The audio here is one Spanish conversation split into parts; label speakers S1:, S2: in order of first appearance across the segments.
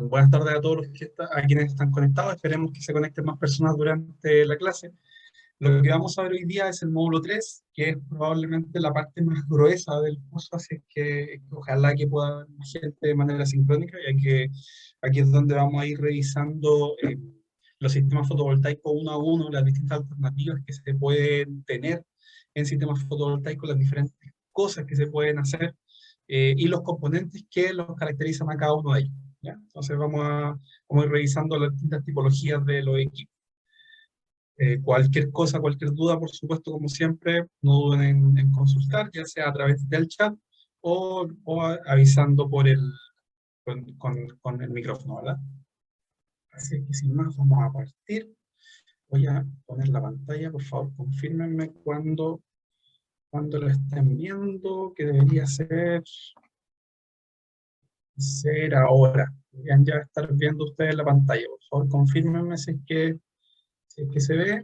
S1: Buenas tardes a todos los a quienes están conectados. Esperemos que se conecten más personas durante la clase. Lo que vamos a ver hoy día es el módulo 3, que es probablemente la parte más gruesa del curso, así es que ojalá que pueda ver más gente de manera sincrónica, ya que aquí es donde vamos a ir revisando los sistemas fotovoltaicos uno a uno, las distintas alternativas que se pueden tener en sistemas fotovoltaicos, las diferentes cosas que se pueden hacer y los componentes que los caracterizan a cada uno de ellos. ¿Ya? Entonces vamos a ir revisando las distintas tipologías de los equipos. Cualquier cosa, cualquier duda, por supuesto, como siempre, no duden en consultar, ya sea a través del chat o avisando con el micrófono, ¿verdad? Así que sin más, vamos a partir. Voy a poner la pantalla, por favor, confírmenme cuando lo estén viendo, que debería ser ahora. Deberían ya estar viendo ustedes la pantalla. Por favor, confírmenme si es que se ve.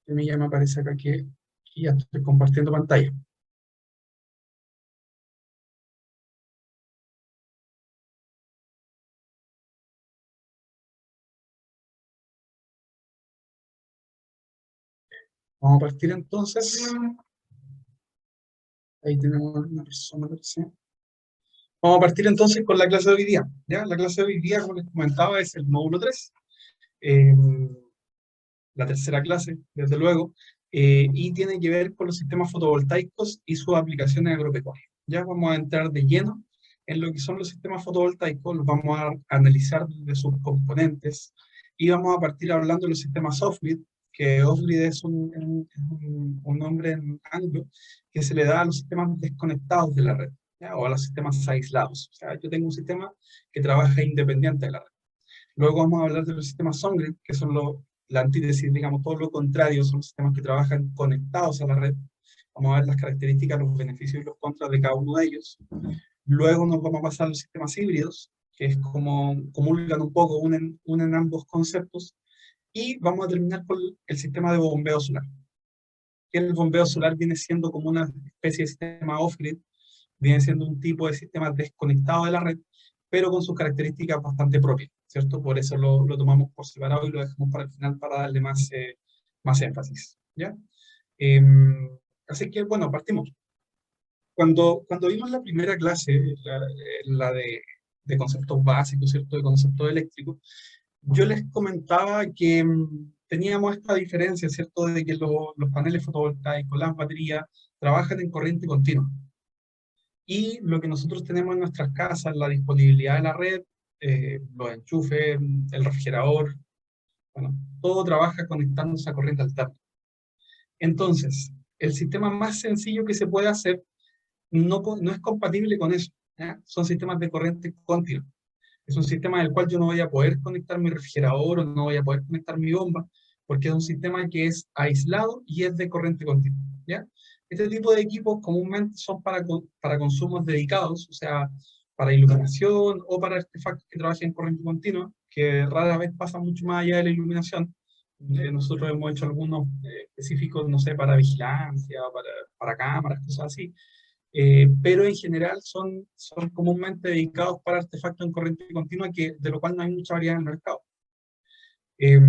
S1: A mí ya me aparece acá que ya estoy compartiendo pantalla. Vamos a partir entonces. Ahí tenemos una persona, parece. Vamos a partir entonces con la clase de hoy día. ¿Ya? La clase de hoy día, como les comentaba, es el módulo 3. La tercera clase, desde luego, y tiene que ver con los sistemas fotovoltaicos y sus aplicaciones agropecuarias. Ya vamos a entrar de lleno en lo que son los sistemas fotovoltaicos, los vamos a analizar desde sus componentes, y vamos a partir hablando de los sistemas off-grid, que off-grid es un nombre en anglo que se le da a los sistemas desconectados de la red, ¿ya? O a los sistemas aislados. O sea, yo tengo un sistema que trabaja independiente de la red. Luego vamos a hablar de los sistemas on-grid, que son la antítesis, digamos, todo lo contrario, son los sistemas que trabajan conectados a la red. Vamos a ver las características, los beneficios y los contras de cada uno de ellos. Luego nos vamos a pasar a los sistemas híbridos, que es como comulgan un poco, unen ambos conceptos. Y vamos a terminar con el sistema de bombeo solar. Que el bombeo solar viene siendo como una especie de sistema off-grid, viene siendo un tipo de sistema desconectado de la red, pero con sus características bastante propias, ¿cierto? Por eso lo tomamos por separado y lo dejamos para el final para darle más énfasis, ¿ya? Eh, Así que, bueno, partimos. Cuando vimos la primera clase, la de conceptos básicos, ¿cierto? De conceptos eléctricos, yo les comentaba que teníamos esta diferencia, ¿cierto? De que los paneles fotovoltaicos, las baterías, trabajan en corriente continua. Y lo que nosotros tenemos en nuestras casas, la disponibilidad de la red, los enchufes, el refrigerador, bueno, todo trabaja conectándose a corriente alterna. Entonces, el sistema más sencillo que se puede hacer no es compatible con eso, ¿ya? Son sistemas de corriente continua. Es un sistema del cual yo no voy a poder conectar mi refrigerador o no voy a poder conectar mi bomba, porque es un sistema que es aislado y es de corriente continua, ¿ya? Este tipo de equipos comúnmente son para consumos dedicados, o sea, para iluminación o para artefactos que trabajen en corriente continua, que rara vez pasan mucho más allá de la iluminación. Nosotros hemos hecho algunos específicos, no sé, para vigilancia, para cámaras, cosas así, pero en general son comúnmente dedicados para artefactos en corriente continua, de lo cual no hay mucha variedad en el mercado. Eh,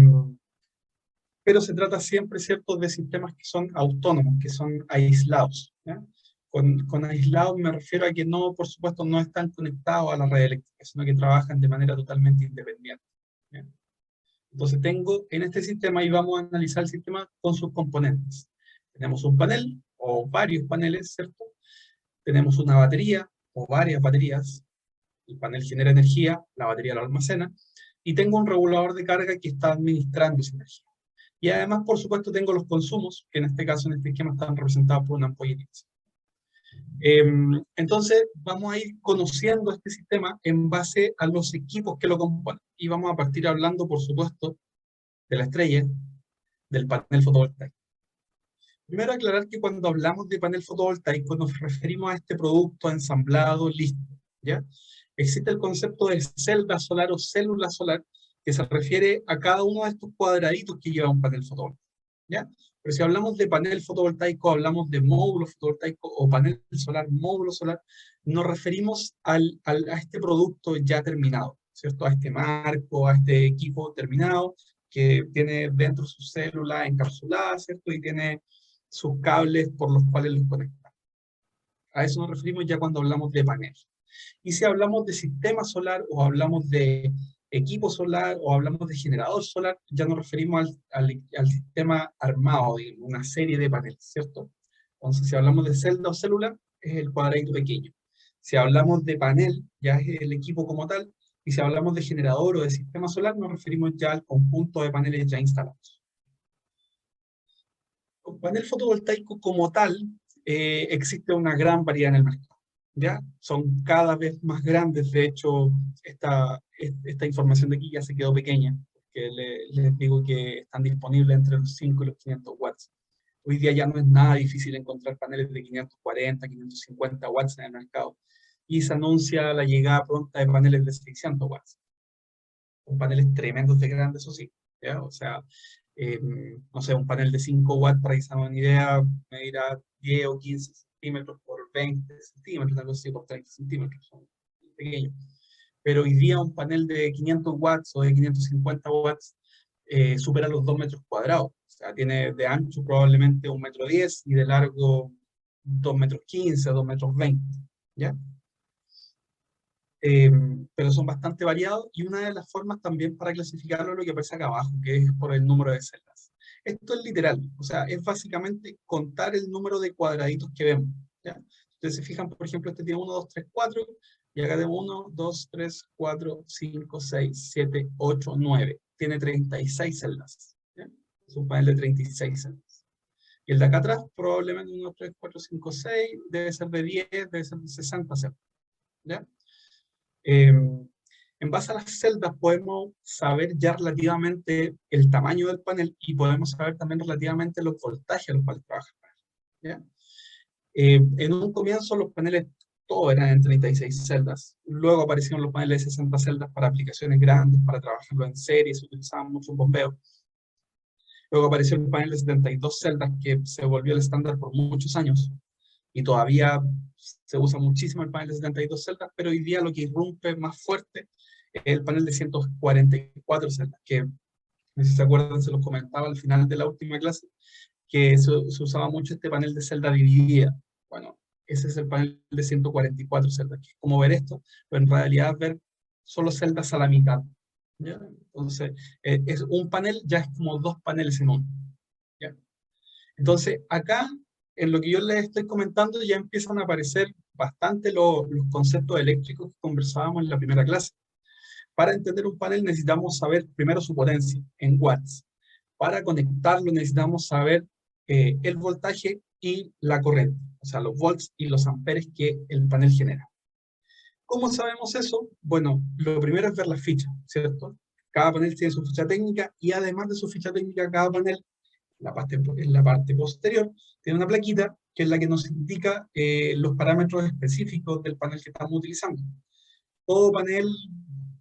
S1: pero se trata siempre, ¿cierto?, de sistemas que son autónomos, que son aislados, ¿ya? Con aislados me refiero a que no, por supuesto, no están conectados a la red eléctrica, sino que trabajan de manera totalmente independiente, ¿ya? Entonces tengo en este sistema, y vamos a analizar el sistema con sus componentes. Tenemos un panel o varios paneles, ¿cierto? Tenemos una batería o varias baterías, el panel genera energía, la batería la almacena, y tengo un regulador de carga que está administrando esa energía. Y además, por supuesto, tengo los consumos, que en este caso, en este esquema, están representados por una ampolleta. Entonces, vamos a ir conociendo este sistema en base a los equipos que lo componen. Y vamos a partir hablando, por supuesto, de la estrella, del panel fotovoltaico. Primero aclarar que cuando hablamos de panel fotovoltaico nos referimos a este producto ensamblado, listo, ¿ya? Existe el concepto de celda solar o célula solar, que se refiere a cada uno de estos cuadraditos que lleva un panel fotovoltaico, ¿ya? Pero si hablamos de panel fotovoltaico, hablamos de módulo fotovoltaico o panel solar, módulo solar, nos referimos a este producto ya terminado, ¿cierto? A este marco, a este equipo terminado, que tiene dentro sus células encapsuladas, ¿cierto? Y tiene sus cables por los cuales los conecta. A eso nos referimos ya cuando hablamos de panel. Y si hablamos de sistema solar o hablamos de equipo solar o hablamos de generador solar, ya nos referimos al sistema armado de una serie de paneles, ¿cierto? Entonces, si hablamos de celda o célula, es el cuadradito pequeño. Si hablamos de panel, ya es el equipo como tal. Y si hablamos de generador o de sistema solar, nos referimos ya al conjunto de paneles ya instalados. Con panel fotovoltaico como tal, existe una gran variedad en el mercado. ¿Ya? Son cada vez más grandes. De hecho, esta información de aquí ya se quedó pequeña, porque les digo que están disponibles entre los 5 y los 500 watts. Hoy día ya no es nada difícil encontrar paneles de 540, 550 watts en el mercado. Y se anuncia la llegada pronta de paneles de 600 watts. Con paneles tremendos de grandes, eso sí. ¿Ya? O sea, no sé, un panel de 5 watts, para que se hagan una idea, medirá 10 o 15 centímetros por 20 centímetros, algo así, por 30 centímetros, son pequeños. Pero hoy día un panel de 500 watts o de 550 watts supera los 2 metros cuadrados. O sea, tiene de ancho probablemente 1,10 metros y de largo 2,15 metros, 2,20 metros, ¿ya? Pero son bastante variados, y una de las formas también para clasificarlo es lo que aparece acá abajo, que es por el número de celdas. Esto es literal, o sea, es básicamente contar el número de cuadraditos que vemos, ¿ya? Ustedes se fijan, por ejemplo, este tiene 1, 2, 3, 4, y acá de 1, 2, 3, 4, 5, 6, 7, 8, 9. Tiene 36 celdas, ¿ya? Es un panel de 36 celdas. Y el de acá atrás, probablemente 1, 3, 4, 5, 6, debe ser de 10, debe ser de 60 celdas, ¿ya? En base a las celdas podemos saber ya relativamente el tamaño del panel, y podemos saber también relativamente los voltajes a los cuales trabaja el panel, ¿ya? En un comienzo los paneles todos eran en 36 celdas, luego aparecieron los paneles de 60 celdas para aplicaciones grandes, para trabajarlo en serie, se utilizaban muchos bombeos. Luego apareció el panel de 72 celdas, que se volvió el estándar por muchos años, y todavía se usa muchísimo el panel de 72 celdas, pero hoy día lo que irrumpe más fuerte es el panel de 144 celdas, que, no sé si se acuerdan, se los comentaba al final de la última clase, que se usaba mucho este panel de celda dividida. Bueno, ese es el panel de 144 celdas, que es como ver esto, pero en realidad ver solo celdas a la mitad, ¿ya? Entonces, es un panel, ya es como dos paneles en uno, ¿ya? Entonces, acá, en lo que yo les estoy comentando, ya empiezan a aparecer bastante los conceptos eléctricos que conversábamos en la primera clase. Para entender un panel necesitamos saber primero su potencia en watts. Para conectarlo necesitamos saber el voltaje y la corriente, o sea, los volts y los amperes que el panel genera. ¿Cómo sabemos eso? Bueno, lo primero es ver la ficha, ¿cierto? Cada panel tiene su ficha técnica, y además de su ficha técnica, cada panel en la parte posterior, tiene una plaquita que es la que nos indica los parámetros específicos del panel que estamos utilizando. Todo panel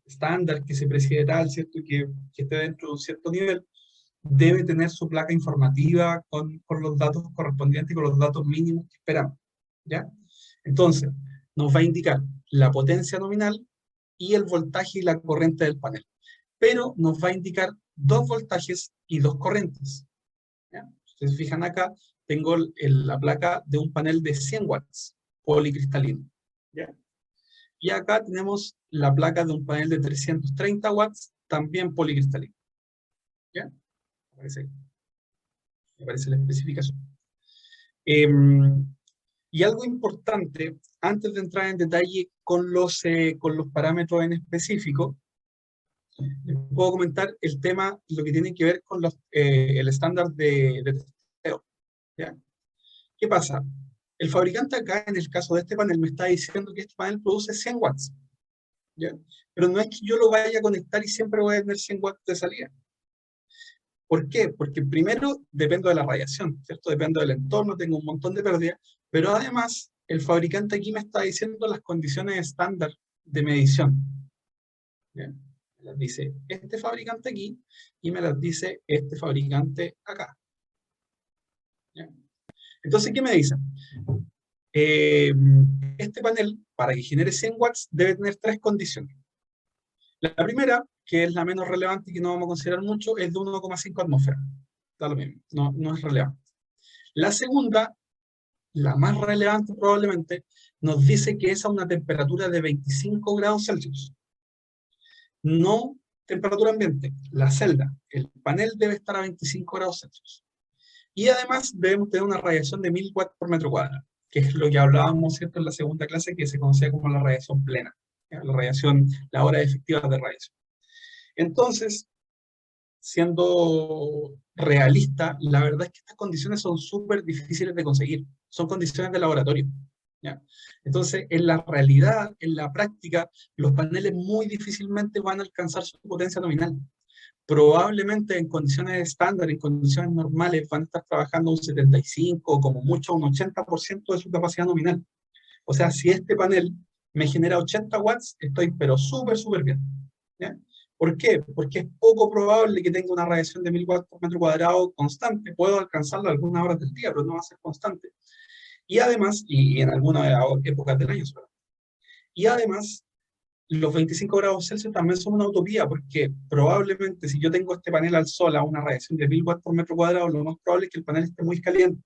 S1: estándar que se preside tal, ¿cierto? Que esté dentro de un cierto nivel, debe tener su placa informativa con los datos correspondientes y con los datos mínimos que esperamos, ¿ya? Entonces, nos va a indicar la potencia nominal y el voltaje y la corriente del panel, pero nos va a indicar dos voltajes y dos corrientes, ¿ya? Ustedes se fijan acá, tengo la placa de un panel de 100 watts, policristalino, ¿ya? Y acá tenemos la placa de un panel de 330 watts, también policristalino, ¿ya? Aparece ahí, aparece la especificación. Y algo importante, antes de entrar en detalle con los parámetros en específico, les puedo comentar el tema, lo que tiene que ver con el estándar de testeo, ¿ya? ¿Qué pasa? El fabricante acá, en el caso de este panel, me está diciendo que este panel produce 100 watts, ¿ya? Pero no es que yo lo vaya a conectar y siempre voy a tener 100 watts de salida. ¿Por qué? Porque primero dependo de la radiación, ¿cierto? Dependo del entorno, tengo un montón de pérdidas, pero además el fabricante aquí me está diciendo las condiciones estándar de medición, ¿ya? Me las dice este fabricante aquí y me las dice este fabricante acá, ¿Ya? Entonces, ¿qué me dicen? Este panel, para que genere 100 watts, debe tener tres condiciones. La primera, que es la menos relevante y que no vamos a considerar mucho, es de 1,5 atmósferas. Da lo mismo, no es relevante. La segunda, la más relevante probablemente, nos dice que es a una temperatura de 25 grados Celsius. No temperatura ambiente, la celda, el panel debe estar a 25 grados Celsius. Y además debemos tener una radiación de 1000 watts por metro cuadrado, que es lo que hablábamos, ¿cierto?, en la segunda clase, que se conocía como la radiación plena, ¿ya? La radiación, la hora efectiva de radiación. Entonces, siendo realista, la verdad es que estas condiciones son súper difíciles de conseguir. Son condiciones de laboratorio, ¿ya? Entonces, en la realidad, en la práctica, los paneles muy difícilmente van a alcanzar su potencia nominal. Probablemente en condiciones estándar, en condiciones normales, van a estar trabajando un 75 o como mucho un 80% de su capacidad nominal. O sea, si este panel me genera 80 watts, estoy pero súper bien, ¿ya? ¿Por qué? Porque es poco probable que tenga una radiación de 1000 watts por metro cuadrado constante. Puedo alcanzarla algunas horas del día, pero no va a ser constante. Y además, y en algunas épocas del año, y además, los 25 grados Celsius también son una utopía, porque probablemente si yo tengo este panel al sol a una radiación de 1000 watts por metro cuadrado, lo más probable es que el panel esté muy caliente.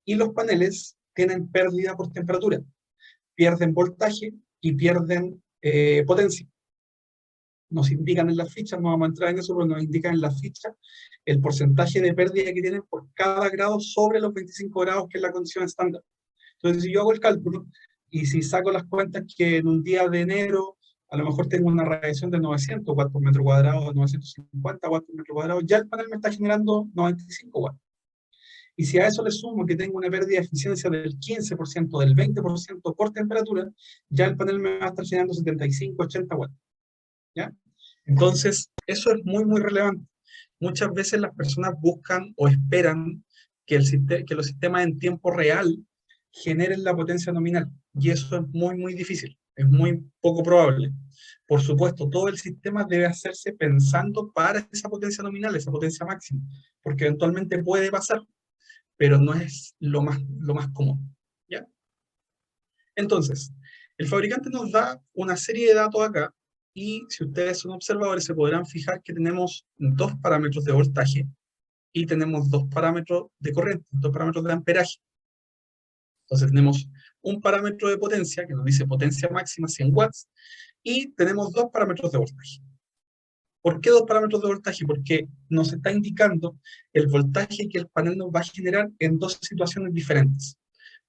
S1: Y los paneles tienen pérdida por temperatura, pierden voltaje y pierden potencia. Nos indican en las fichas, no vamos a entrar en eso, pero nos indican en las fichas el porcentaje de pérdida que tienen por cada grado sobre los 25 grados, que es la condición estándar. Entonces, si yo hago el cálculo y si saco las cuentas que en un día de enero a lo mejor tengo una radiación de 900 watts por metro cuadrado, 950 watts por metro cuadrado, ya el panel me está generando 95 watts. Y si a eso le sumo que tengo una pérdida de eficiencia del 15%, del 20% por temperatura, ya el panel me va a estar generando 75, 80 watts. ¿Ya? Entonces, eso es muy relevante. Muchas veces las personas buscan o esperan que, que los sistemas en tiempo real generen la potencia nominal. Y eso es muy difícil, es muy poco probable. Por supuesto, todo el sistema debe hacerse pensando para esa potencia nominal, esa potencia máxima, porque eventualmente puede pasar, pero no es lo más común. ¿Ya? Entonces, el fabricante nos da una serie de datos acá y si ustedes son observadores se podrán fijar que tenemos dos parámetros de voltaje y tenemos dos parámetros de corriente, dos parámetros de amperaje. Entonces tenemos un parámetro de potencia que nos dice potencia máxima 100 watts y tenemos dos parámetros de voltaje. ¿Por qué dos parámetros de voltaje? Porque nos está indicando el voltaje que el panel nos va a generar en dos situaciones diferentes.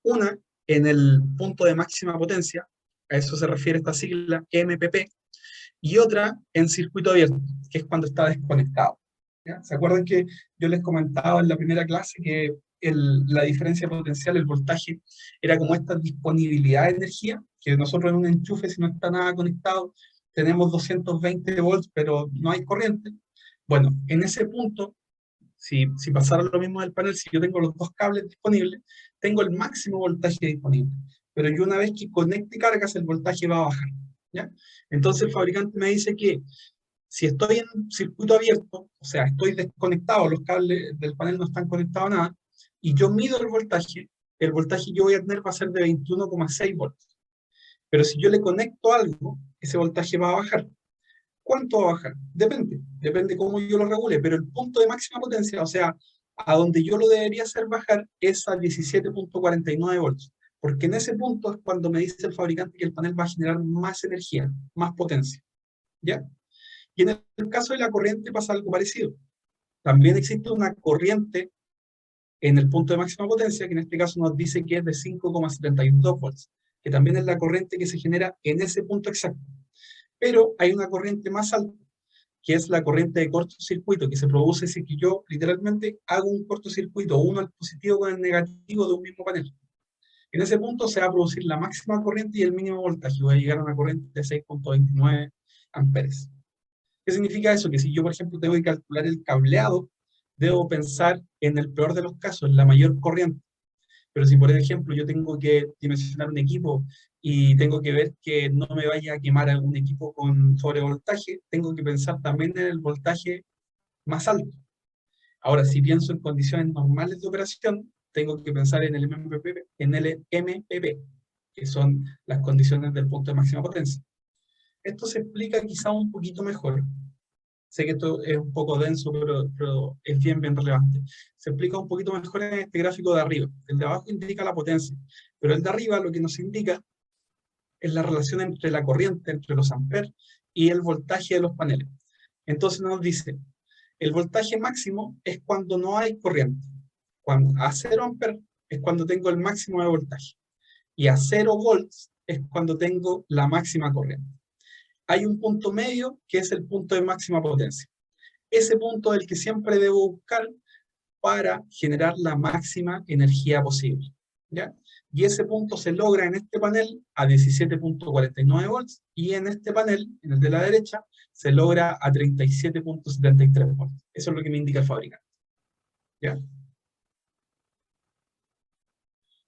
S1: Una, en el punto de máxima potencia, a eso se refiere esta sigla MPP, y otra en circuito abierto, que es cuando está desconectado. ¿Ya? ¿Se acuerdan que yo les comentaba en la primera clase que la diferencia potencial, el voltaje, era como esta disponibilidad de energía, que nosotros en un enchufe, si no está nada conectado, tenemos 220 volts, pero no hay corriente? Bueno, en ese punto, si pasara lo mismo del panel, si yo tengo los dos cables disponibles, tengo el máximo voltaje disponible. Pero yo una vez que conecte cargas, el voltaje va a bajar. ¿Ya? Entonces el fabricante me dice que si estoy en circuito abierto, o sea, estoy desconectado, los cables del panel no están conectados a nada, y yo mido el voltaje que yo voy a tener va a ser de 21,6 volts. Pero si yo le conecto algo, ese voltaje va a bajar. ¿Cuánto va a bajar? Depende cómo yo lo regule, pero el punto de máxima potencia, o sea, a donde yo lo debería hacer bajar es a 17,49 volts, porque en ese punto es cuando me dice el fabricante que el panel va a generar más energía, más potencia, ¿ya? Y en el caso de la corriente pasa algo parecido. También existe una corriente en el punto de máxima potencia, que en este caso nos dice que es de 5,72 volts, que también es la corriente que se genera en ese punto exacto. Pero hay una corriente más alta, que es la corriente de cortocircuito, que se produce si que yo literalmente hago un cortocircuito, uno al positivo con el negativo de un mismo panel. En ese punto se va a producir la máxima corriente y el mínimo voltaje. Voy a llegar a una corriente de 6,29 amperes. ¿Qué significa eso? Que si yo, por ejemplo, tengo que calcular el cableado, debo pensar en el peor de los casos, en la mayor corriente. Pero si, por ejemplo, yo tengo que dimensionar un equipo y tengo que ver que no me vaya a quemar algún equipo con sobrevoltaje, tengo que pensar también en el voltaje más alto. Ahora, si pienso en condiciones normales de operación, tengo que pensar en el MPP, que son las condiciones del punto de máxima potencia. Esto se explica quizá un poquito mejor. Sé que esto es un poco denso, pero es bien relevante. Se explica un poquito mejor en este gráfico de arriba. El de abajo indica la potencia, pero el de arriba lo que nos indica es la relación entre la corriente, entre los amperes, y el voltaje de los paneles. Entonces nos dice, el voltaje máximo es cuando no hay corriente. A 0 amperes es cuando tengo el máximo de voltaje. Y a 0 volts es cuando tengo la máxima corriente. Hay un punto medio que es el punto de máxima potencia. Ese punto es el que siempre debo buscar para generar la máxima energía posible, ¿ya? Y ese punto se logra en este panel a 17.49 volts y en este panel, en el de la derecha, se logra a 37.73 volts. Eso es lo que me indica el fabricante, ¿ya?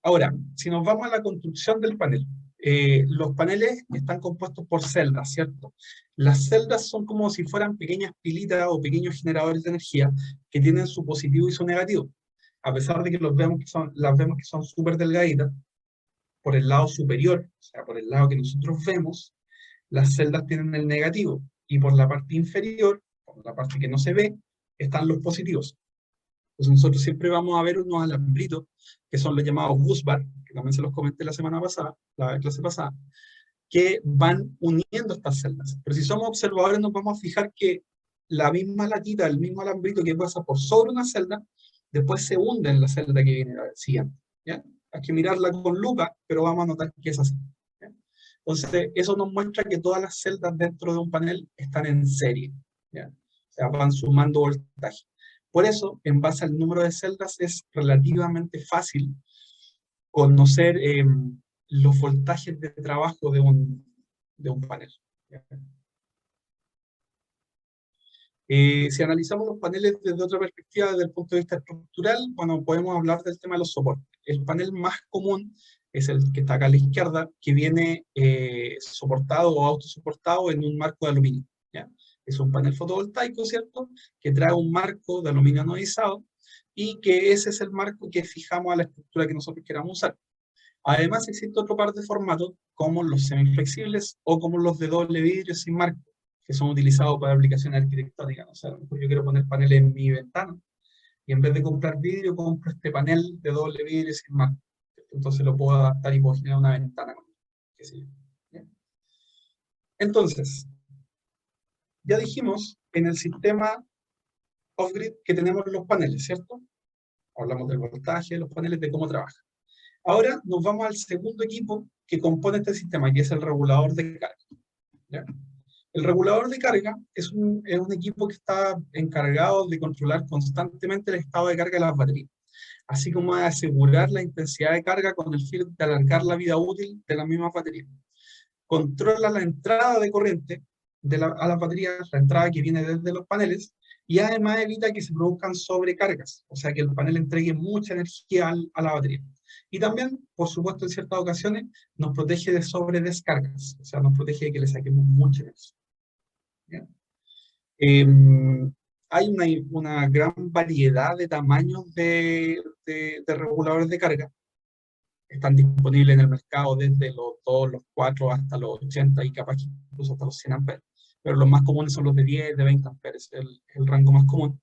S1: Ahora, si nos vamos a la construcción del panel, los paneles están compuestos por celdas, ¿cierto? Las celdas son como si fueran pequeñas pilitas o pequeños generadores de energía que tienen su positivo y su negativo. A pesar de que las vemos que son súper delgaditas, por el lado superior, o sea, por el lado que nosotros vemos, las celdas tienen el negativo, y por la parte inferior, por la parte que no se ve, están los positivos. Entonces nosotros siempre vamos a ver unos alambritos, que son los llamados busbar, que también se los comenté la semana pasada, la clase pasada, que van uniendo estas celdas. Pero si somos observadores nos vamos a fijar que la misma latita, el mismo alambrito que pasa por sobre una celda, después se hunde en la celda que viene siguiente, ¿ya? Hay que mirarla con lupa, pero vamos a notar que es así, ¿ya? Entonces, eso nos muestra que todas las celdas dentro de un panel están en serie, ¿ya? O sea, van sumando voltaje. Por eso, en base al número de celdas, es relativamente fácil conocer los voltajes de trabajo de un panel. Si analizamos los paneles desde otra perspectiva, desde el punto de vista estructural, bueno, podemos hablar del tema de los soportes. El panel más común es el que está acá a la izquierda, que viene soportado o autosoportado en un marco de aluminio, ¿ya? Es un panel fotovoltaico, ¿cierto? Que trae un marco de aluminio anodizado y que ese es el marco que fijamos a la estructura que nosotros queramos usar. Además, existe otro par de formatos, como los semiflexibles o como los de doble vidrio sin marco, que son utilizados para aplicaciones arquitectónicas. O sea, a lo mejor yo quiero poner paneles en mi ventana, y en vez de comprar vidrio, compro este panel de doble vidrio sin marco. Entonces lo puedo adaptar y puedo generar una ventana con él, qué sé yo. ¿Bien? Entonces, ya dijimos en el sistema off-grid que tenemos los paneles, ¿cierto? Hablamos del voltaje de los paneles, de cómo trabaja. Ahora nos vamos al segundo equipo que compone este sistema, que es el regulador de carga, ¿ya? El regulador de carga es un equipo que está encargado de controlar constantemente el estado de carga de las baterías, así como de asegurar la intensidad de carga con el fin de alargar la vida útil de las mismas baterías. Controla la entrada de corriente a las baterías, la entrada que viene desde los paneles, y además evita que se produzcan sobrecargas, o sea que el panel entregue mucha energía a la batería. Y también, por supuesto, en ciertas ocasiones, nos protege de sobredescargas, o sea, nos protege de que le saquemos mucha energía. Eh, Hay una gran variedad de tamaños de reguladores de carga. Están disponibles en el mercado desde los 2, los 4 hasta los 80 y capaz incluso hasta los 100 amperes. Pero los más comunes son los de 10, de 20 amperes, el rango más común.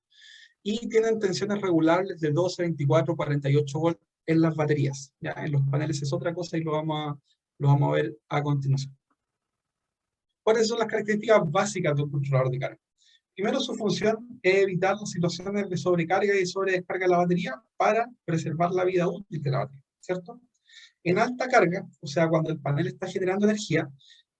S1: Y tienen tensiones regulables de 12, 24, 48 volts en las baterías. ¿Ya? En los paneles es otra cosa y lo vamos a ver a continuación. ¿Cuáles son las características básicas de un controlador de carga? Primero, su función es evitar las situaciones de sobrecarga y sobredescarga de la batería para preservar la vida útil de la batería, ¿cierto? En alta carga, o sea, cuando el panel está generando energía,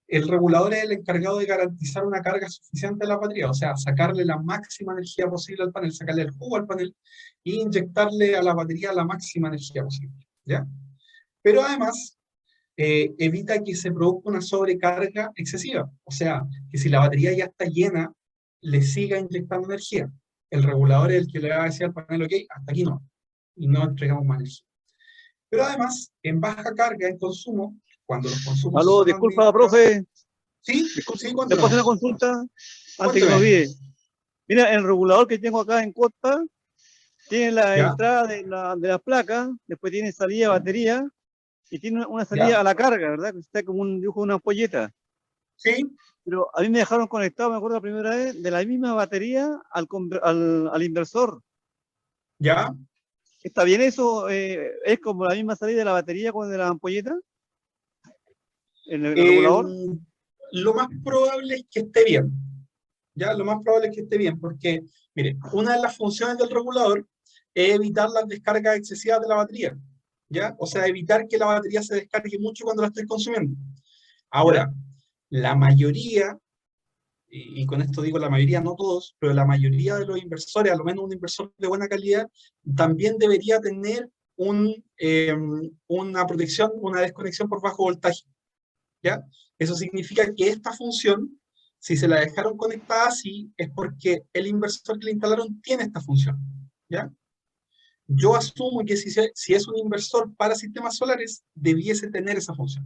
S1: el regulador es el encargado de garantizar una carga suficiente a la batería, o sea, sacarle la máxima energía posible al panel, sacarle el jugo al panel e inyectarle a la batería la máxima energía posible, ¿ya? Pero además, evita que se produzca una sobrecarga excesiva, o sea, que si la batería ya está llena, le siga inyectando energía. El regulador es el que le va a decir al panel, ok, hasta aquí no, y no entregamos más energía. Pero además, en baja carga, en consumo, cuando los consumos
S2: Aló,
S1: son
S2: disculpa,
S1: administrados...
S2: profe.
S1: Sí,
S2: Disculpa,
S1: sí,
S2: ¿te puedo hacer
S1: cuéntame,
S2: una consulta? Antes que me
S1: cuéntame.
S2: olvide. Mira, el regulador que tengo acá en Costa Tiene la
S1: ¿Ya?
S2: entrada de la placa, después tiene salida de batería, y tiene una salida
S1: ¿Ya?
S2: a la carga, ¿verdad? Que está como un dibujo de una ampolleta.
S1: Sí,
S2: Pero a mí me dejaron conectado, me acuerdo la primera vez, de la misma batería al inversor.
S1: ¿ya?
S2: ¿Está bien eso? ¿Es como la misma salida de la batería con de la ampolleta en el
S1: Eh,
S2: regulador?
S1: lo más probable es que esté bien, ¿ya? Lo más probable es que esté bien, porque, mire, una de las funciones del regulador es evitar las descargas excesivas de la batería, ¿ya? O sea, evitar que la batería se descargue mucho cuando la estoy consumiendo.
S2: ¿Ya?
S1: Ahora, la mayoría, y con esto digo la mayoría, no todos, pero la mayoría de los inversores, a lo menos un inversor de buena calidad, también debería tener una protección, una desconexión por bajo voltaje, ¿ya? Eso significa que esta función, si se la dejaron conectada así, es porque el inversor que le instalaron tiene esta función, ¿ya? Yo asumo que si es un inversor para sistemas solares, debiese tener esa función,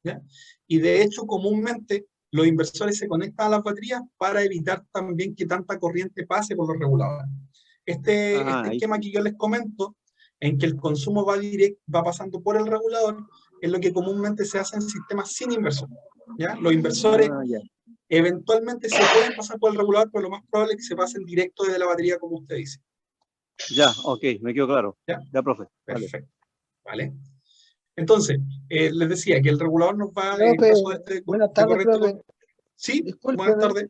S1: ¿ya? Y de hecho, comúnmente, los inversores se conectan a las baterías para evitar también que tanta corriente pase por los reguladores. Este
S2: Ahí
S1: esquema
S2: sí.
S1: que yo les comento, en que el consumo va pasando por el regulador, es lo que comúnmente se hace en sistemas sin inversor, ¿ya? Los inversores
S2: Ya.
S1: eventualmente se pueden pasar por el regulador, pero lo más probable es que se pasen directo desde la batería, como usted dice.
S2: Ya, ok, me quedó claro.
S1: ¿Ya?
S2: Ya, profe. Vale.
S1: Perfecto. ¿Vale? Entonces, les decía que el regulador nos va, en
S3: Profe,
S1: caso de
S3: buenas
S1: de
S3: tardes,
S1: corriente.
S3: profe.
S1: Sí, buenas
S3: Discúlpeme,
S1: tardes.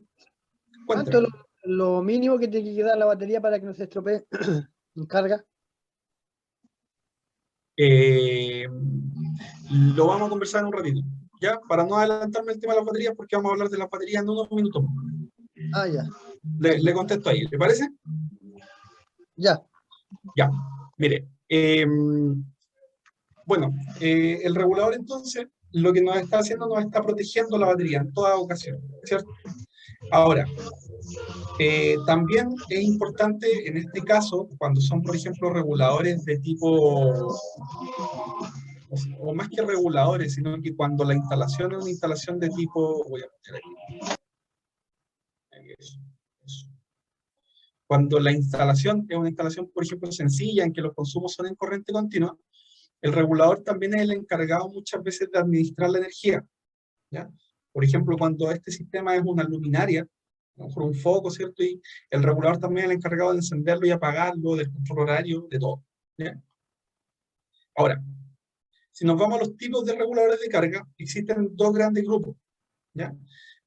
S3: ¿cuánto
S1: Cuénteme.
S3: es lo mínimo que tiene que quedar la batería para que no se estropee en carga?
S1: Eh, lo vamos a conversar en un ratito, ¿ya? Para no adelantarme el tema de las baterías, porque vamos a hablar de las baterías en unos minutos.
S3: Ah, ya,
S1: Le contesto ahí, ¿le parece?
S3: ya.
S1: Ya, mire. Bueno, el regulador entonces lo que nos está haciendo nos está protegiendo la batería en toda ocasión, ¿cierto? Ahora, también es importante en este caso, cuando son, por ejemplo, reguladores de tipo, o más que reguladores, sino que cuando la instalación es una instalación de tipo, voy a poner aquí, eso, eso. Cuando la instalación es una instalación, por ejemplo, sencilla, en que los consumos son en corriente continua, el regulador también es el encargado muchas veces de administrar la energía, ¿ya? Por ejemplo, cuando este sistema es una luminaria, a lo mejor un foco, ¿cierto? Y el regulador también es el encargado de encenderlo y apagarlo, del control horario, de todo, ¿ya? Ahora, si nos vamos a los tipos de reguladores de carga, existen dos grandes grupos, ¿ya?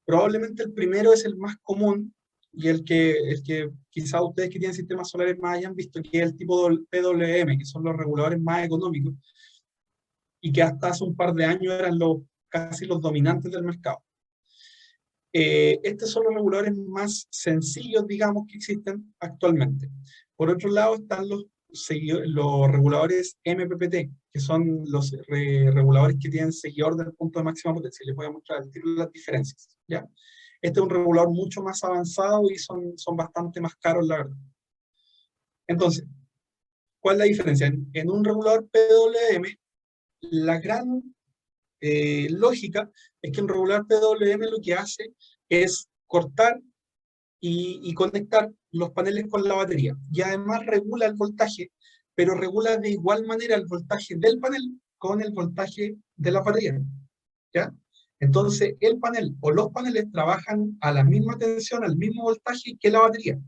S1: Probablemente el primero es el más común y el que quizá ustedes que tienen sistemas solares más hayan visto, que es el tipo PWM, que son los reguladores más económicos y que hasta hace un par de años eran casi los dominantes del mercado. Estos son los reguladores más sencillos, digamos, que existen actualmente. Por otro lado están los reguladores MPPT, que son los reguladores que tienen seguidor del punto de máxima potencia. Les voy a mostrar el tiro de las diferencias, ¿ya? Este es un regulador mucho más avanzado y son bastante más caros, la verdad. Entonces, ¿cuál es la diferencia? En un regulador PWM, la gran lógica es que un regulador PWM lo que hace es cortar y conectar los paneles con la batería. Y además regula el voltaje, pero regula de igual manera el voltaje del panel con el voltaje de la batería, ¿ya? Entonces, el panel o los paneles trabajan a la misma tensión, al mismo voltaje que la batería.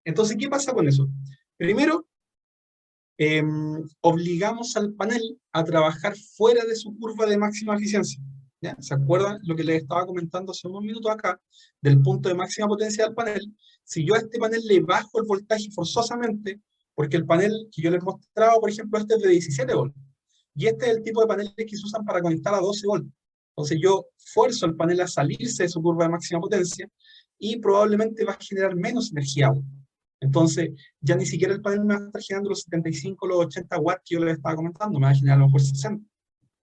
S1: Entonces, ¿qué pasa con eso? Primero, obligamos al panel a trabajar fuera de su curva de máxima eficiencia, ¿ya? ¿Se acuerdan lo que les estaba comentando hace unos minutos acá, del punto de máxima potencia del panel? Si yo a este panel le bajo el voltaje forzosamente, porque el panel que yo les mostraba, por ejemplo, este es de 17 volts, y este es el tipo de paneles que se usan para conectar a 12 volts. Entonces yo fuerzo el panel a salirse de su curva de máxima potencia y probablemente va a generar menos energía aún. Entonces, ya ni siquiera el panel me va a estar generando los 75, los 80 watts que yo les estaba comentando, me va a generar a lo mejor 60.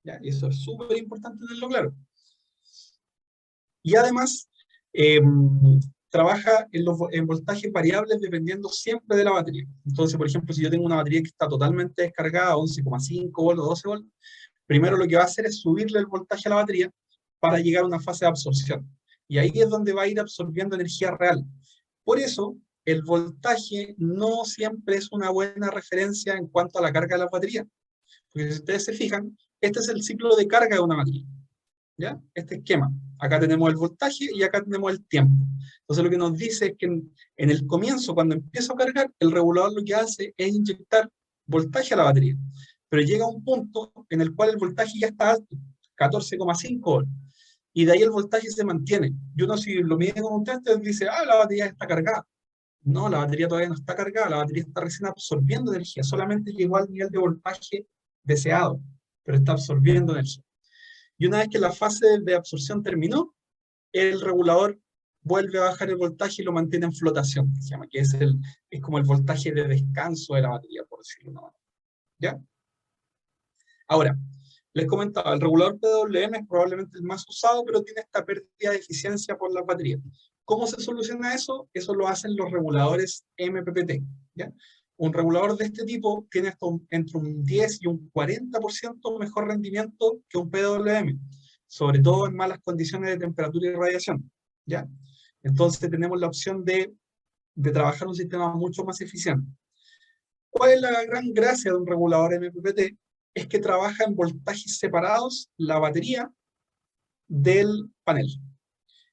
S1: ¿Ya? Y eso es súper importante tenerlo claro. Y además, trabaja en voltajes variables dependiendo siempre de la batería. Entonces, por ejemplo, si yo tengo una batería que está totalmente descargada, 11,5 volts o 12 volts, primero lo que va a hacer es subirle el voltaje a la batería para llegar a una fase de absorción. Y ahí es donde va a ir absorbiendo energía real. Por eso, el voltaje no siempre es una buena referencia en cuanto a la carga de las baterías. Porque si ustedes se fijan, este es el ciclo de carga de una batería, ¿ya? Este esquema. Acá tenemos el voltaje y acá tenemos el tiempo. Entonces lo que nos dice es que en el comienzo, cuando empiezo a cargar, el regulador lo que hace es inyectar voltaje a la batería. Pero llega un punto en el cual el voltaje ya está alto, 14,5 volts. Y de ahí el voltaje se mantiene. Y uno, si lo mide con un tester, dice, ah, la batería está cargada. No, la batería todavía no está cargada, la batería está recién absorbiendo energía, solamente llegó al nivel de voltaje deseado, pero está absorbiendo energía. Y una vez que la fase de absorción terminó, el regulador vuelve a bajar el voltaje y lo mantiene en flotación, que se llama, que es como el voltaje de descanso de la batería, por decirlo de una manera. ¿Ya? Ahora, les comentaba, el regulador PWM es probablemente el más usado, pero tiene esta pérdida de eficiencia por las baterías. ¿Cómo se soluciona eso? Eso lo hacen los reguladores MPPT, ¿ya? Un regulador de este tipo tiene hasta entre un 10 y un 40% mejor rendimiento que un PWM, sobre todo en malas condiciones de temperatura y radiación, ¿ya? Entonces tenemos la opción de trabajar un sistema mucho más eficiente. ¿Cuál es la gran gracia de un regulador MPPT? Es que trabaja en voltajes separados la batería del panel.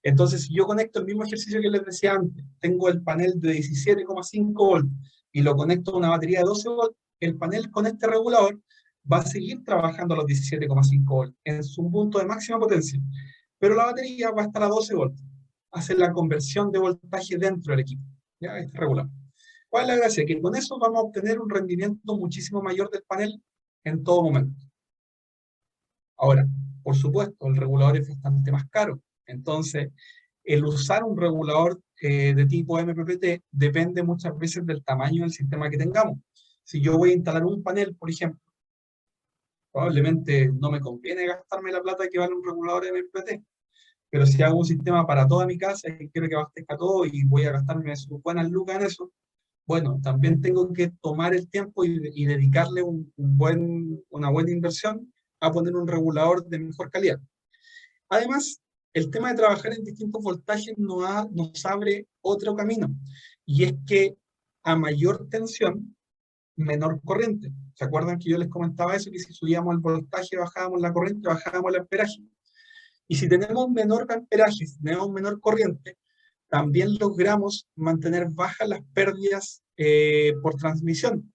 S1: Entonces, si yo conecto el mismo ejercicio que les decía antes, tengo el panel de 17,5 volts y lo conecto a una batería de 12 volts, el panel con este regulador va a seguir trabajando a los 17,5 volts en su punto de máxima potencia, pero la batería va a estar a 12 volts. Hace la conversión de voltaje dentro del equipo, ¿ya? Este regulador. ¿Cuál es la gracia? Que con eso vamos a obtener un rendimiento muchísimo mayor del panel en todo momento. Ahora, por supuesto, el regulador es bastante más caro. Entonces, el usar un regulador de tipo MPPT depende muchas veces del tamaño del sistema que tengamos. Si yo voy a instalar un panel, por ejemplo, probablemente no me conviene gastarme la plata que vale un regulador MPPT. Pero si hago un sistema para toda mi casa y quiero que abastezca todo y voy a gastarme sus buenas lucas en eso, bueno, también tengo que tomar el tiempo y dedicarle una buena inversión a poner un regulador de mejor calidad. Además, el tema de trabajar en distintos voltajes nos abre otro camino, y es que a mayor tensión, menor corriente. ¿Se acuerdan que yo les comentaba eso? Que si subíamos el voltaje, bajábamos la corriente, bajábamos el amperaje. Y si tenemos menor amperaje, si tenemos menor corriente, también logramos mantener bajas las pérdidas por transmisión.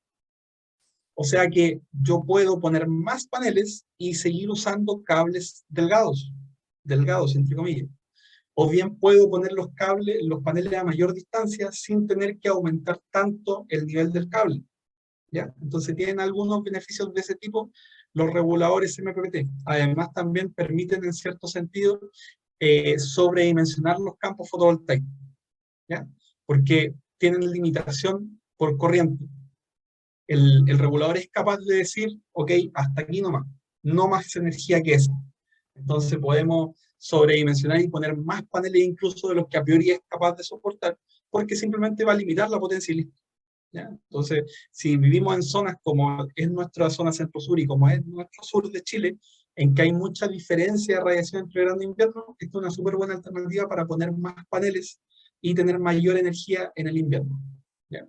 S1: O sea que yo puedo poner más paneles y seguir usando cables delgados entre comillas. O bien puedo poner los paneles a mayor distancia sin tener que aumentar tanto el nivel del cable, ¿ya? Entonces tienen algunos beneficios de ese tipo los reguladores MPPT. Además también permiten en cierto sentido sobredimensionar los campos fotovoltaicos, ¿ya? Porque tienen limitación por corriente. El regulador es capaz de decir, ok, hasta aquí nomás, no más energía que esa. Entonces podemos sobredimensionar y poner más paneles incluso de los que a priori es capaz de soportar, porque simplemente va a limitar la potencia y listo, ¿ya? Entonces, si vivimos en zonas como es nuestra zona centro-sur y como es nuestro sur de Chile, en que hay mucha diferencia de radiación entre verano e invierno, esto es una súper buena alternativa para poner más paneles y tener mayor energía en el invierno, ¿ya?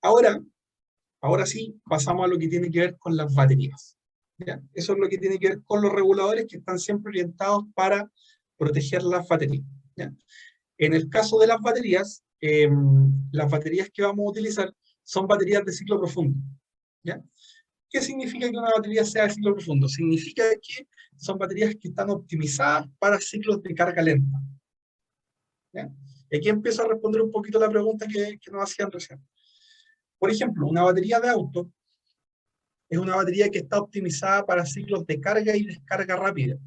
S1: Ahora sí, pasamos a lo que tiene que ver con las baterías, ¿ya? Eso es lo que tiene que ver con los reguladores que están siempre orientados para proteger las baterías, ¿ya? En el caso de las baterías que vamos a utilizar son baterías de ciclo profundo, ¿ya? ¿Qué significa que una batería sea de ciclo profundo? Significa que son baterías que están optimizadas para ciclos de carga lenta, ¿ya? Y aquí empiezo a responder un poquito la pregunta que nos hacían recién. Por ejemplo, una batería de auto es una batería que está optimizada para ciclos de carga y descarga rápida.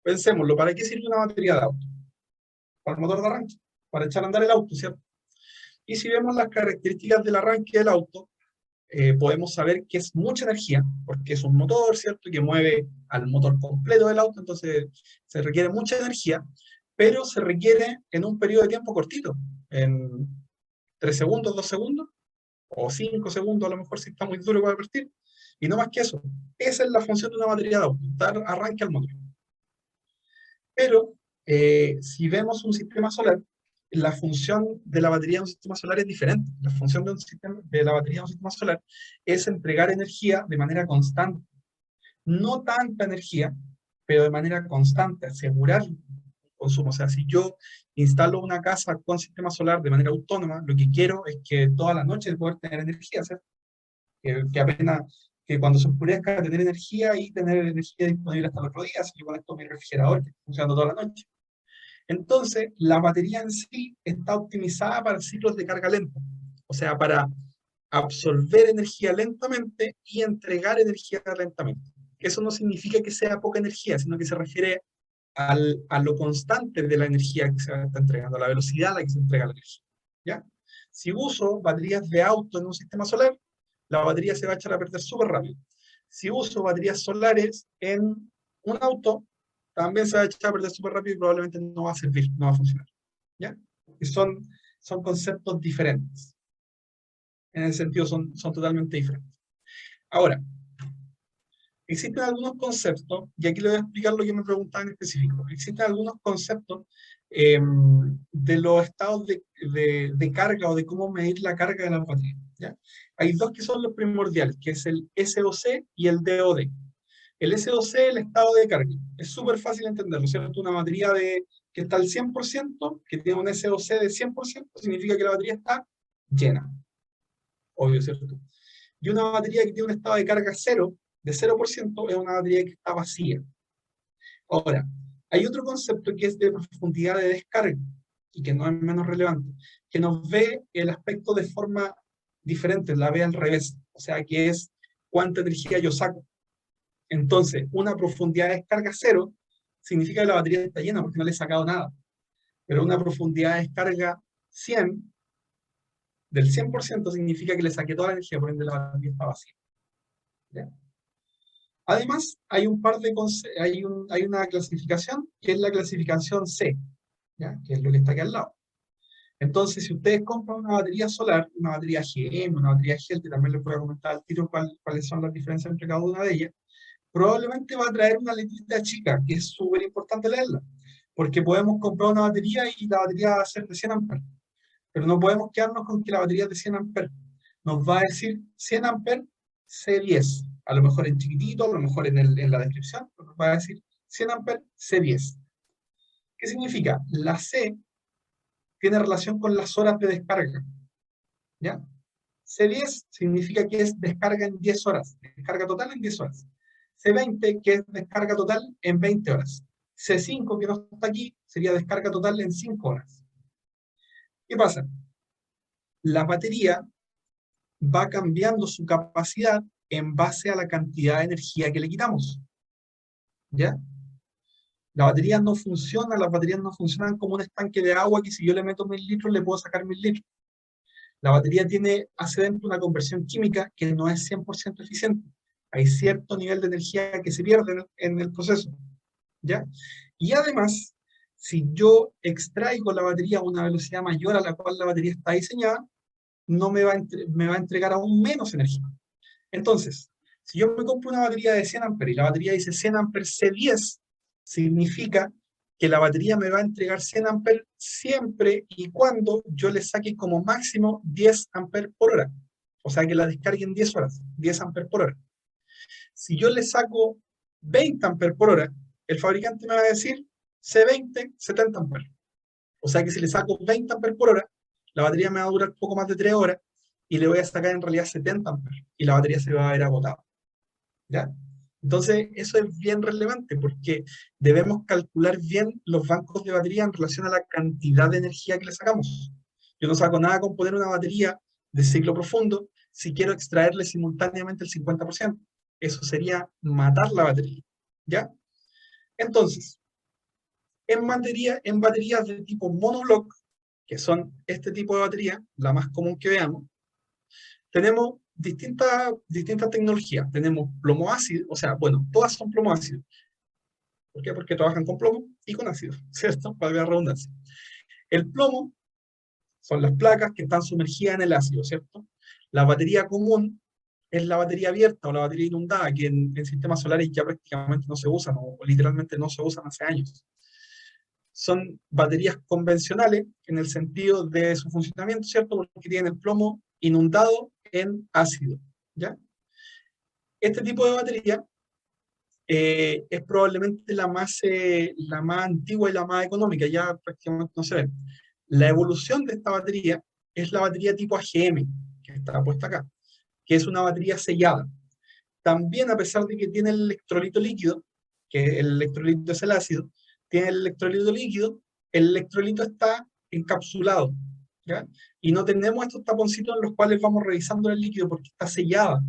S1: Pensémoslo, ¿para qué sirve una batería de auto? Para el motor de arranque, para echar a andar el auto, ¿cierto? Y si vemos las características del arranque del auto, podemos saber que es mucha energía, porque es un motor, ¿cierto?, que mueve al motor completo del auto, entonces se requiere mucha energía, pero se requiere en un periodo de tiempo cortito, en 3 segundos, 2 segundos, o 5 segundos a lo mejor si está muy duro para partir, y no más que eso. Esa es la función de una batería de auto, dar arranque al motor. Pero si vemos un sistema solar, la función de la batería de un sistema solar es diferente. La función de la batería de un sistema solar es entregar energía de manera constante. No tanta energía, pero de manera constante, asegurar el consumo. O sea, si yo instalo una casa con sistema solar de manera autónoma, lo que quiero es que toda la noche poder tener energía, ¿cierto? Que apenas, que cuando se oscurezca tener energía y tener energía disponible hasta el otro día, así que con esto mi refrigerador que está funcionando toda la noche. Entonces, la batería en sí está optimizada para ciclos de carga lenta, o sea, para absorber energía lentamente y entregar energía lentamente. Eso no significa que sea poca energía, sino que se refiere a lo constante de la energía que se está entregando, a la velocidad a la que se entrega la energía. ¿Ya? Si uso baterías de auto en un sistema solar, la batería se va a echar a perder súper rápido. Si uso baterías solares en un auto, también se va a echar a perder súper rápido y probablemente no va a servir, no va a funcionar. ¿Ya? Y son conceptos diferentes. En ese sentido son totalmente diferentes. Ahora, existen algunos conceptos, y aquí le voy a explicar lo que me preguntaban en específico. Existen algunos conceptos de los estados de carga o de cómo medir la carga de la batería. ¿Ya? Hay dos que son los primordiales, que es el SOC y el DOD. El SOC es el estado de carga. Es súper fácil entenderlo, ¿cierto? Una batería que está al 100%, que tiene un SOC de 100%, significa que la batería está llena. Obvio, ¿cierto? Y una batería que tiene un estado de carga cero, de 0%, es una batería que está vacía. Ahora, hay otro concepto que es de profundidad de descarga, y que no es menos relevante, que nos ve el aspecto de forma diferente, la ve al revés, o sea, que es cuánta energía yo saco. Entonces, una profundidad de descarga cero significa que la batería está llena porque no le he sacado nada. Pero una profundidad de descarga 100, del 100% significa que le saqué toda la energía, por ende la batería está vacía. ¿Ya? Además, hay una clasificación que es la clasificación C, ¿ya? Que es lo que está aquí al lado. Entonces, si ustedes compran una batería solar, una batería GM, una batería GEL, que también les voy a comentar al tiro cuáles son las diferencias entre cada una de ellas, probablemente va a traer una letrita chica, que es súper importante leerla, porque podemos comprar una batería y la batería va a ser de 100 amperes, pero no podemos quedarnos con que la batería es de 100 amperes. Nos va a decir 100 amperes C10, a lo mejor en chiquitito, a lo mejor en la descripción, nos va a decir 100 amperes C10. ¿Qué significa? La C tiene relación con las horas de descarga, ¿ya? C10 significa que es descarga en 10 horas, descarga total en 10 horas. C20, que es descarga total en 20 horas. C5, que no está aquí, sería descarga total en 5 horas. ¿Qué pasa? La batería va cambiando su capacidad en base a la cantidad de energía que le quitamos. ¿Ya? Las baterías no funcionan como un estanque de agua que si yo le meto 1000 litros le puedo sacar 1000 litros. La batería hace dentro una conversión química que no es 100% eficiente. Hay cierto nivel de energía que se pierde en el proceso. ¿Ya? Y además, si yo extraigo la batería a una velocidad mayor a la cual la batería está diseñada, no me va a entregar aún menos energía. Entonces, si yo me compro una batería de 100 amperes y la batería dice 100 amperes C10, significa que la batería me va a entregar 100 amperes siempre y cuando yo le saque como máximo 10 amperes por hora. O sea, que la descargue en 10 horas, 10 amperes por hora. Si yo le saco 20 amperes por hora, el fabricante me va a decir C20, 70 amperes. O sea que si le saco 20 amperes por hora, la batería me va a durar poco más de 3 horas y le voy a sacar en realidad 70 amperes y la batería se va a ver agotada. ¿Ya? Entonces, eso es bien relevante porque debemos calcular bien los bancos de batería en relación a la cantidad de energía que le sacamos. Yo no saco nada con poner una batería de ciclo profundo si quiero extraerle simultáneamente el 50%. Eso sería matar la batería. ¿Ya? Entonces, en baterías de tipo monoblock, que son este tipo de batería, la más común que veamos, tenemos distintas tecnologías. Tenemos plomo ácido, o sea, bueno, todas son plomo ácido. ¿Por qué? Porque trabajan con plomo y con ácido, ¿cierto? Para la redundancia. El plomo son las placas que están sumergidas en el ácido, ¿cierto? La batería común es la batería abierta o la batería inundada, que en sistemas solares ya prácticamente no se usan, o literalmente no se usan hace años. son baterías convencionales en el sentido de su funcionamiento, ¿cierto? Porque tienen el plomo inundado en ácido, ¿ya? Este tipo de batería es probablemente la más antigua y la más económica, ya prácticamente no se ve. La evolución de esta batería es la batería tipo AGM, que está puesta acá, que es una batería sellada. También, a pesar de que tiene el electrolito líquido, que el electrolito es el ácido, tiene el electrolito líquido, el electrolito está encapsulado, ¿ya? Y no tenemos estos taponcitos en los cuales vamos revisando el líquido porque está sellada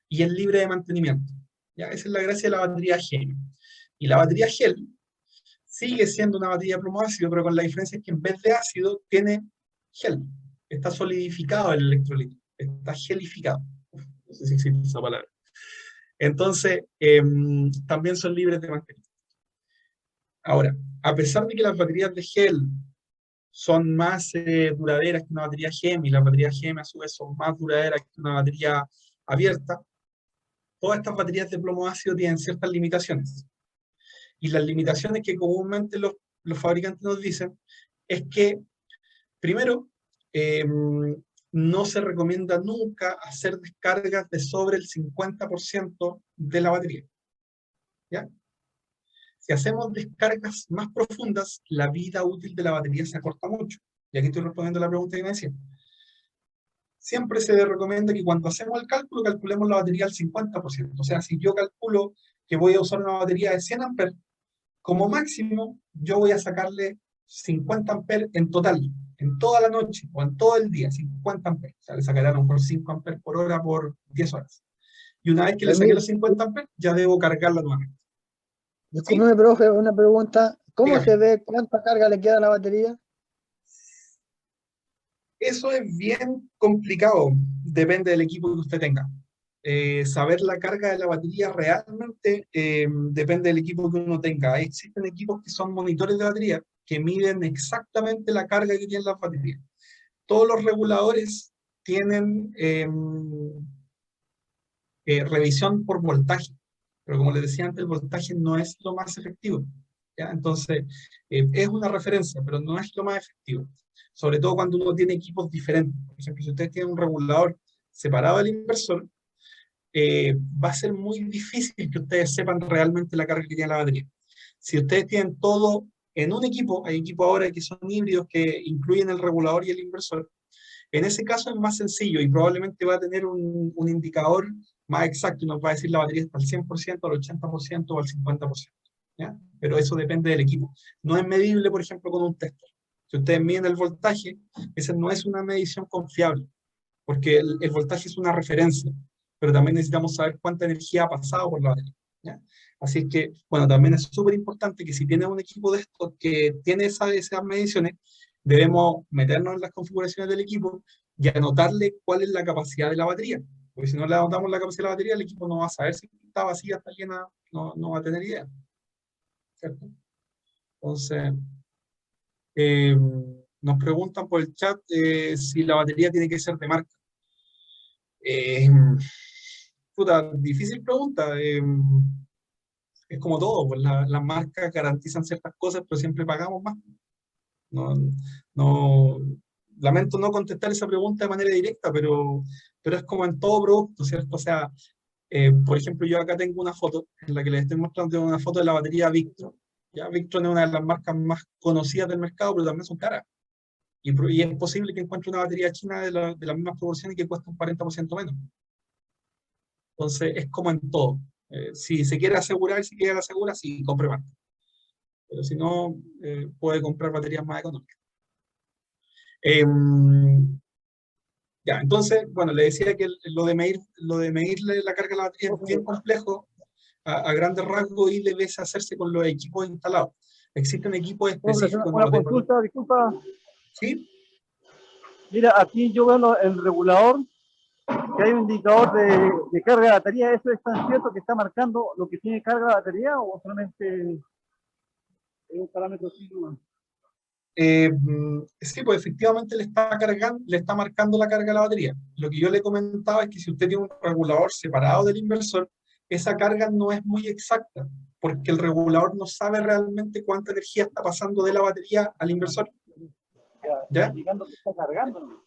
S1: y es libre de mantenimiento, ¿ya? Esa es la gracia de la batería gel. Y la batería gel sigue siendo una batería de plomo ácido, pero con la diferencia es que en vez de ácido tiene gel. Está solidificado el electrolito, está gelificado. No sé si existe esa palabra. Entonces, también son libres de mantenimiento. Ahora, a pesar de que las baterías de gel son más duraderas que una batería GEM, y las baterías GEM a su vez son más duraderas que una batería abierta, todas estas baterías de plomo ácido tienen ciertas limitaciones. Y las limitaciones que comúnmente los fabricantes nos dicen es que, primero, no se recomienda nunca hacer descargas de sobre el 50% de la batería, ¿ya? Si hacemos descargas más profundas, la vida útil de la batería se acorta mucho. Y aquí estoy respondiendo a la pregunta que me decía. Siempre se recomienda que cuando hacemos el cálculo, calculemos la batería al 50%. O sea, si yo calculo que voy a usar una batería de 100 amperes, como máximo, yo voy a sacarle 50 amperes en total, en toda la noche o en todo el día, 50 amperes. O sea, le sacaré a lo mejor 5 amperes por hora por 10 horas. Y una vez que le saqué los 50 amperes, ya debo cargarla nuevamente. ¿Sí?
S3: Discúlpeme, profe, una pregunta. ¿Cómo
S1: Dígame.
S3: se ve cuánta carga le queda a la batería?
S1: Eso es bien complicado, depende del equipo que usted tenga. Saber la carga de la batería realmente depende del equipo que uno tenga. Existen equipos que son monitores de batería que miden exactamente la carga que tienen las baterías. Todos los reguladores tienen revisión por voltaje, pero como les decía antes, el voltaje no es lo más efectivo, ¿ya? Entonces, es una referencia, pero no es lo más efectivo. Sobre todo cuando uno tiene equipos diferentes. Por ejemplo, si ustedes tienen un regulador separado del inversor, va a ser muy difícil que ustedes sepan realmente la carga que tiene la batería. Si ustedes tienen todo en un equipo, hay equipos ahora que son híbridos que incluyen el regulador y el inversor, en ese caso es más sencillo y probablemente va a tener un indicador más exacto y nos va a decir la batería está al 100%, al 80% o al 50%, ¿ya? Pero eso depende del equipo. No es medible, por ejemplo, con un tester. Si ustedes miden el voltaje, esa no es una medición confiable, porque el voltaje es una referencia, pero también necesitamos saber cuánta energía ha pasado por la batería, ¿ya? Así es que, bueno, también es súper importante que si tiene un equipo de estos que tiene esas mediciones, debemos meternos en las configuraciones del equipo y anotarle cuál es la capacidad de la batería. Porque si no le anotamos la capacidad de la batería, el equipo no va a saber si está vacía, está llena, no va a tener idea, ¿cierto? Entonces, eh, nos preguntan por el chat si la batería tiene que ser de marca. Puta, difícil pregunta. Es como todo, pues las marcas garantizan ciertas cosas, pero siempre pagamos más. No, no, lamento no contestar esa pregunta de manera directa, pero es como en todo producto, ¿cierto? O sea, por ejemplo, yo acá tengo una foto en la que les estoy mostrando una foto de la batería Victron. Ya, Victron es una de las marcas más conocidas del mercado, pero también son caras. Y es posible que encuentre una batería china de las mismas proporciones y que cueste un 40% menos. Entonces, es como en todo. Si se quiere asegurar, si quiere la asegura, sí, compre marca. Pero si no, puede comprar baterías más económicas. Ya, entonces, bueno, le decía que lo de medirle la carga a la batería es bien complejo a grandes rasgos y debe hacerse con los equipos instalados. Existen equipos
S3: Profe,
S1: específicos,
S2: Una
S1: ¿no?
S2: consulta, disculpa.
S1: ¿Sí?
S2: Mira, aquí yo veo en el regulador que hay un indicador de carga de batería. ¿Eso es tan cierto que está marcando lo que tiene carga de batería o solamente es un parámetro simple?
S1: Sí, pues efectivamente le está marcando la carga a la batería. Lo que yo le comentaba es que si usted tiene un regulador separado del inversor, esa carga no es muy exacta, porque el regulador no sabe realmente cuánta energía está pasando de la batería al inversor. ¿Ya?
S2: Indicando que está cargando, ¿no?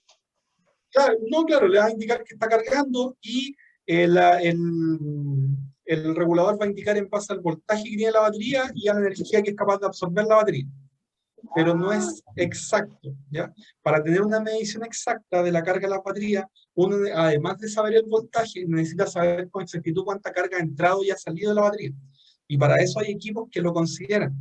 S1: Claro, no, claro, le va a indicar que está cargando y el regulador va a indicar en base al voltaje que tiene la batería y a la energía que es capaz de absorber la batería. Pero no es exacto, ¿ya? Para tener una medición exacta de la carga de la batería, uno, además de saber el voltaje, necesita saber con exactitud cuánta carga ha entrado y ha salido de la batería. Y para eso hay equipos que lo consideran,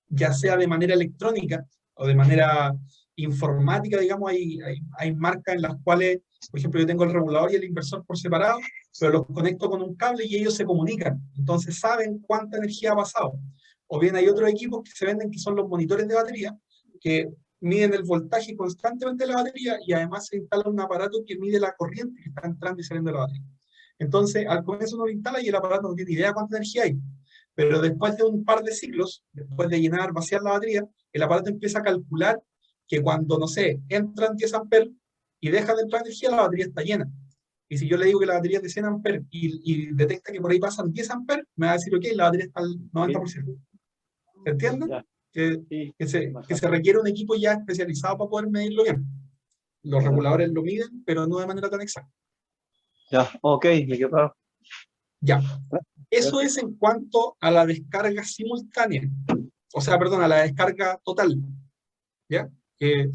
S1: ya sea de manera electrónica o de manera informática, digamos, hay marcas en las cuales, por ejemplo, yo tengo el regulador y el inversor por separado, pero los conecto con un cable y ellos se comunican, entonces saben cuánta energía ha pasado. O bien hay otros equipos que se venden que son los monitores de batería, que miden el voltaje constantemente de la batería y además se instala un aparato que mide la corriente que está entrando y saliendo de la batería. Entonces, al comienzo uno lo instala y el aparato no tiene idea de cuánta energía hay. Pero después de un par de ciclos, después de llenar, vaciar la batería, el aparato empieza a calcular que cuando, no sé, entran 10 amperes y deja de entrar energía, la batería está llena. Y si yo le digo que la batería es de 100 amperes y detecta que por ahí pasan 10 amperes, me va a decir, ok, la batería está al 90%. ¿Se entiende?
S2: Ya.
S1: Que,
S2: Sí,
S1: que se requiere un equipo ya especializado para poder medirlo bien. Los reguladores lo miden, pero no de manera tan exacta.
S2: ya, ok, me quedo claro.
S1: Ya. Eso es en cuanto a la descarga simultánea. O sea, perdón, a la descarga total. ¿Ya? Que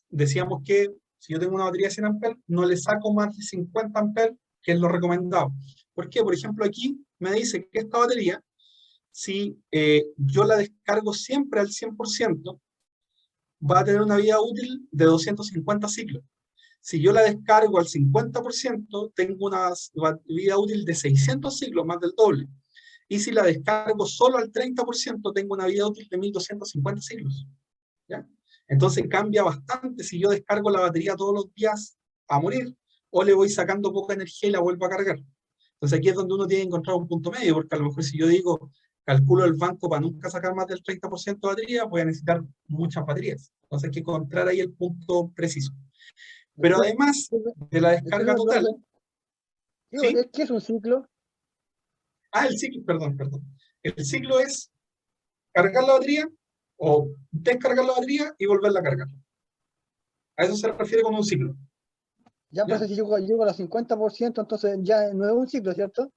S1: decíamos que si yo tengo una batería de 100 amperes, no le saco más de 50 amperes, que es lo recomendado. ¿Por qué? Por ejemplo, aquí me dice que esta batería, si yo la descargo siempre al 100%, va a tener una vida útil de 250 ciclos. Si yo la descargo al 50%, tengo una vida útil de 600 ciclos, más del doble. Y si la descargo solo al 30%, tengo una vida útil de 1250 ciclos. ¿Ya? Entonces cambia bastante si yo descargo la batería todos los días a morir, o le voy sacando poca energía y la vuelvo a cargar. Entonces aquí es donde uno tiene que encontrar un punto medio, porque a lo mejor si yo digo, calculo el banco para nunca sacar más del 30% de batería, voy a necesitar muchas baterías. Entonces hay que encontrar ahí el punto preciso. Pero además de la descarga total, ¿sí?
S3: ¿Qué es un ciclo?
S1: El ciclo, perdón. El ciclo es cargar la batería o descargar la batería y volverla a cargar. A eso se refiere con un ciclo.
S3: Ya,
S1: ¿Ya?
S3: pues si llego a los 50%, entonces ya no es un ciclo, ¿cierto?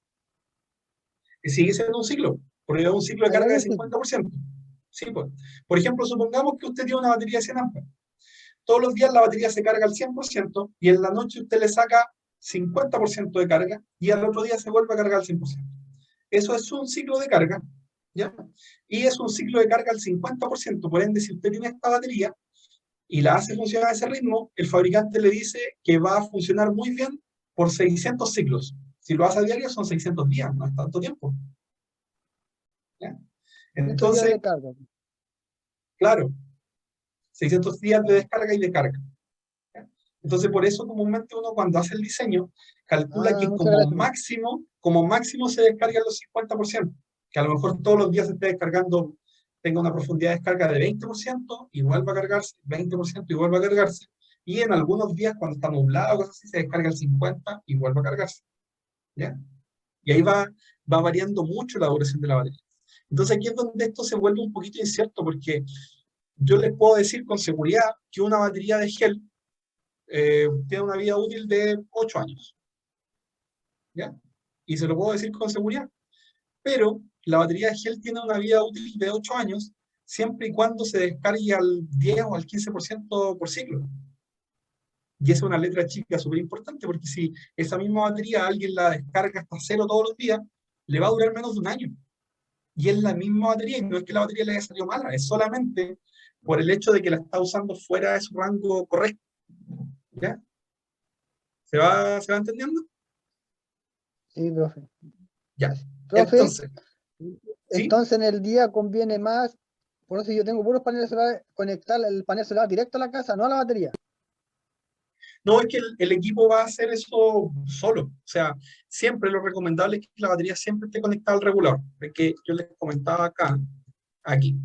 S1: Y sigue siendo un ciclo, porque es un ciclo de
S3: Ahí
S1: carga
S3: hay
S1: de
S3: un ciclo.
S1: 50%. Sí, pues. Por ejemplo, supongamos que usted tiene una batería de 100 amperes. Todos los días la batería se carga al 100% y en la noche usted le saca 50% de carga y al otro día se vuelve a cargar al 100%. Eso es un ciclo de carga, ¿ya? Y es un ciclo de carga al 50%. Por ende, si usted tiene esta batería y la hace funcionar a ese ritmo, el fabricante le dice que va a funcionar muy bien por 600 ciclos. Si lo hace a diario son 600 días, no es tanto tiempo. ¿Ya?
S3: 600 días
S1: Entonces,
S3: de carga.
S1: claro, 600 días de descarga y de carga. ¿Ya? Entonces, por eso comúnmente uno cuando hace el diseño calcula que
S3: Muchas gracias.
S1: como máximo se descargan los 50%, que a lo mejor todos los días se esté descargando, tenga una profundidad de descarga de 20% y vuelva a cargarse, 20% y vuelva a cargarse, y en algunos días cuando está nublado o cosas así, se descarga el 50% y vuelve a cargarse. ¿Ya? Y ahí va variando mucho la duración de la batería. Entonces aquí es donde esto se vuelve un poquito incierto, porque yo les puedo decir con seguridad que una batería de gel tiene una vida útil de 8 años. ¿Ya? Y se lo puedo decir con seguridad. Pero la batería de gel tiene una vida útil de 8 años siempre y cuando se descargue al 10 o al 15% por ciclo. Y esa es una letra chica súper importante, porque si esa misma batería alguien la descarga hasta cero todos los días, le va a durar menos de un año. Y es la misma batería, y no es que la batería le haya salido mala, es solamente por el hecho de que la está usando fuera de su rango correcto. ¿Ya? ¿Se va entendiendo?
S3: Sí, profe.
S1: Ya.
S3: Profe,
S1: Entonces, ¿sí?
S3: entonces en el día conviene más, por eso yo tengo puros paneles solares, conectar el panel solar directo a la casa, no a la batería.
S1: No, es que el equipo va a hacer eso solo. O sea, siempre lo recomendable es que la batería siempre esté conectada al regulador. Es que yo les comentaba aquí,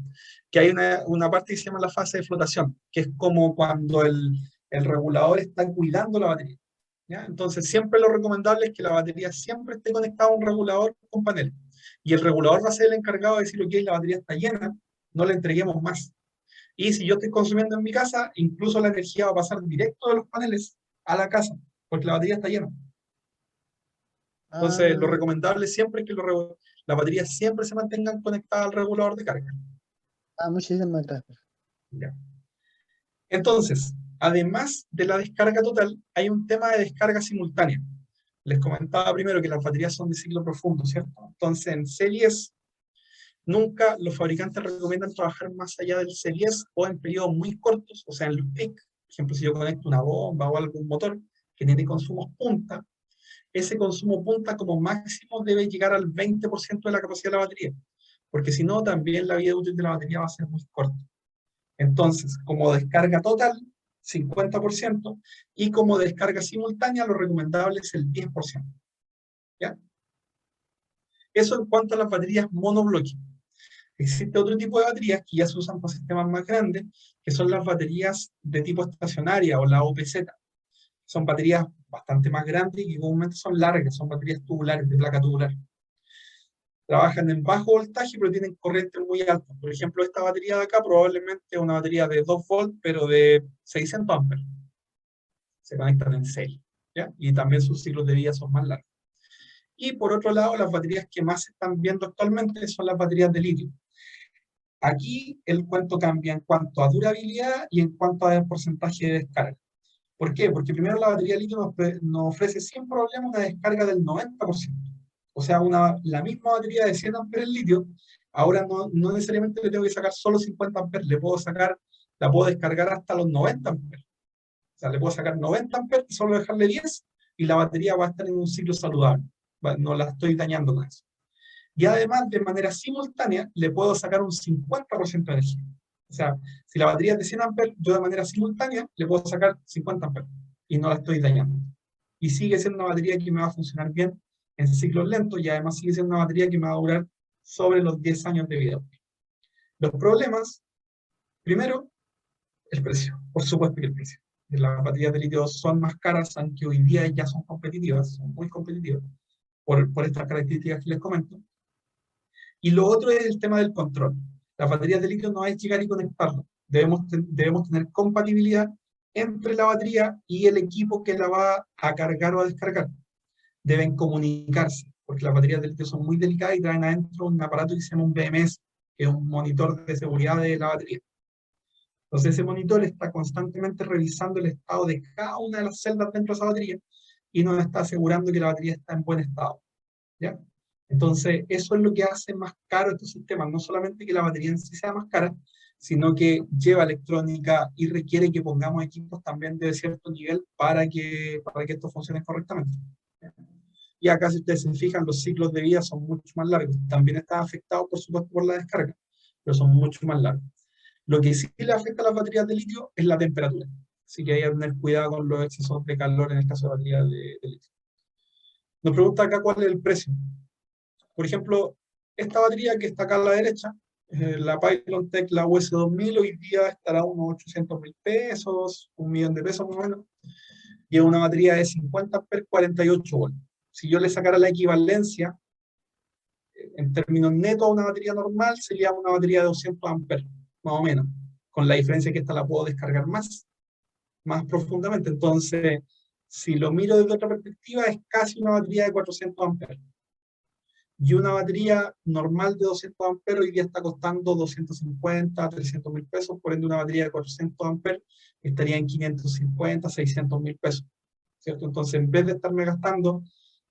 S1: que hay una parte que se llama la fase de flotación, que es como cuando el regulador está cuidando la batería. ¿ya? Entonces, siempre lo recomendable es que la batería siempre esté conectada a un regulador con panel. Y el regulador va a ser el encargado de decir, ok, la batería está llena, no le entreguemos más. Y si yo estoy consumiendo en mi casa, incluso la energía va a pasar directo de los paneles a la casa, porque la batería está llena. Entonces, lo
S3: Ah,
S1: recomendable siempre es que las baterías siempre se mantengan conectadas al regulador de carga.
S3: muchísimas gracias.
S1: ¿Ya? Entonces, además de la descarga total, hay un tema de descarga simultánea. Les comentaba primero que las baterías son de ciclo profundo, ¿cierto? Entonces, en series, nunca los fabricantes recomiendan trabajar más allá del series o en periodos muy cortos, o sea, en los peak. Por ejemplo, si yo conecto una bomba o algún motor que tiene consumos punta, ese consumo punta como máximo debe llegar al 20% de la capacidad de la batería, porque si no, también la vida útil de la batería va a ser muy corta. Entonces, como descarga total, 50%, y como descarga simultánea, lo recomendable es el 10%. ¿Ya? Eso en cuanto a las baterías monobloque. Existe otro tipo de baterías que ya se usan para sistemas más grandes, que son las baterías de tipo estacionaria o la OPZ. Son baterías bastante más grandes y comúnmente son largas, son baterías tubulares, de placa tubular. Trabajan en bajo voltaje, pero tienen corrientes muy altas. Por ejemplo, esta batería de acá probablemente es una batería de 2 volts, pero de 600 amperes. Se conectan en serie, ¿ya? Y también sus ciclos de vida son más largos. Y por otro lado, las baterías que más se están viendo actualmente son las baterías de litio. Aquí el cuento cambia en cuanto a durabilidad y en cuanto a porcentaje de descarga. ¿Por qué? Porque primero la batería de litio nos ofrece sin problema una descarga del 90%. O sea, la misma batería de 100 amperes litio, ahora no necesariamente le tengo que sacar solo 50 amperes, la puedo descargar hasta los 90 amperes. O sea, le puedo sacar 90 amperes y solo dejarle 10 y la batería va a estar en un ciclo saludable. No la estoy dañando con eso. Y además, de manera simultánea, le puedo sacar un 50% de energía. O sea, si la batería es de 100 amperes, yo de manera simultánea le puedo sacar 50 amperes y no la estoy dañando. Y sigue siendo una batería que me va a funcionar bien en ciclos lentos y además sigue siendo una batería que me va a durar sobre los 10 años de vida. Los problemas, primero, el precio. Por supuesto que el precio. Las baterías de litio son más caras, aunque hoy día ya son competitivas, son muy competitivas, por estas características que les comento. Y lo otro es el tema del control. Las baterías de litio no es llegar y conectarlo. Debemos tener compatibilidad entre la batería y el equipo que la va a cargar o a descargar. Deben comunicarse, porque las baterías de litio son muy delicadas y traen adentro un aparato que se llama un BMS, que es un monitor de seguridad de la batería. Entonces ese monitor está constantemente revisando el estado de cada una de las celdas dentro de esa batería y nos está asegurando que la batería está en buen estado. ¿Ya? Entonces, eso es lo que hace más caro estos sistemas. No solamente que la batería en sí sea más cara, sino que lleva electrónica y requiere que pongamos equipos también de cierto nivel para que esto funcione correctamente. Y acá, si ustedes se fijan, los ciclos de vida son mucho más largos. También están afectados, por supuesto, por la descarga, pero son mucho más largos. Lo que sí le afecta a las baterías de litio es la temperatura. Así que hay que tener cuidado con los excesos de calor en el caso de baterías de litio. Nos pregunta acá cuál es el precio. Por ejemplo, esta batería que está acá a la derecha, la PylonTech, la US2000, hoy día estará a unos 800.000 pesos, 1.000.000 de pesos más o menos, y es una batería de 50 amperes, 48 volts. Si yo le sacara la equivalencia, en términos netos a una batería normal, sería una batería de 200 amperes, más o menos, con la diferencia que esta la puedo descargar más profundamente. Entonces, si lo miro desde otra perspectiva, es casi una batería de 400 amperes. Y una batería normal de 200 amperes hoy día está costando 250, 300.000 pesos, por ende una batería de 400 amperes estaría en 550, 600.000 pesos, ¿cierto? Entonces, en vez de estarme gastando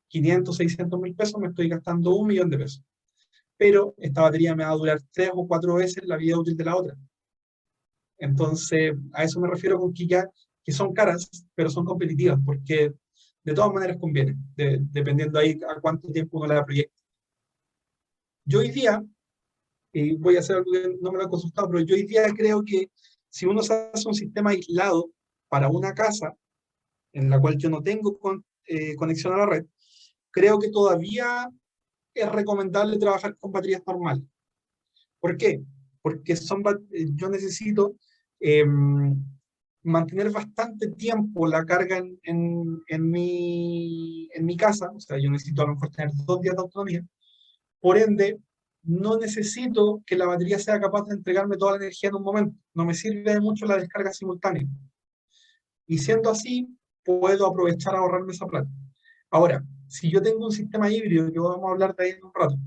S1: 500, 600.000 pesos, me estoy gastando 1.000.000 de pesos. Pero esta batería me va a durar 3 o 4 veces la vida útil de la otra. Entonces, a eso me refiero con que son caras, pero son competitivas, porque de todas maneras conviene, dependiendo ahí a cuánto tiempo uno la proyecta. Yo hoy día, y voy a hacer algo que no me lo han consultado, pero yo hoy día creo que si uno se hace un sistema aislado para una casa en la cual yo no tengo conexión a la red, creo que todavía es recomendable trabajar con baterías normales. ¿Por qué? Porque yo necesito mantener bastante tiempo la carga en mi casa, o sea, yo necesito a lo mejor tener 2 días de autonomía, por ende, no necesito que la batería sea capaz de entregarme toda la energía en un momento, no me sirve de mucho la descarga simultánea. Y siendo así, puedo aprovechar a ahorrarme esa plata. Ahora, si yo tengo un sistema híbrido, que vamos a hablar de ahí en un rato,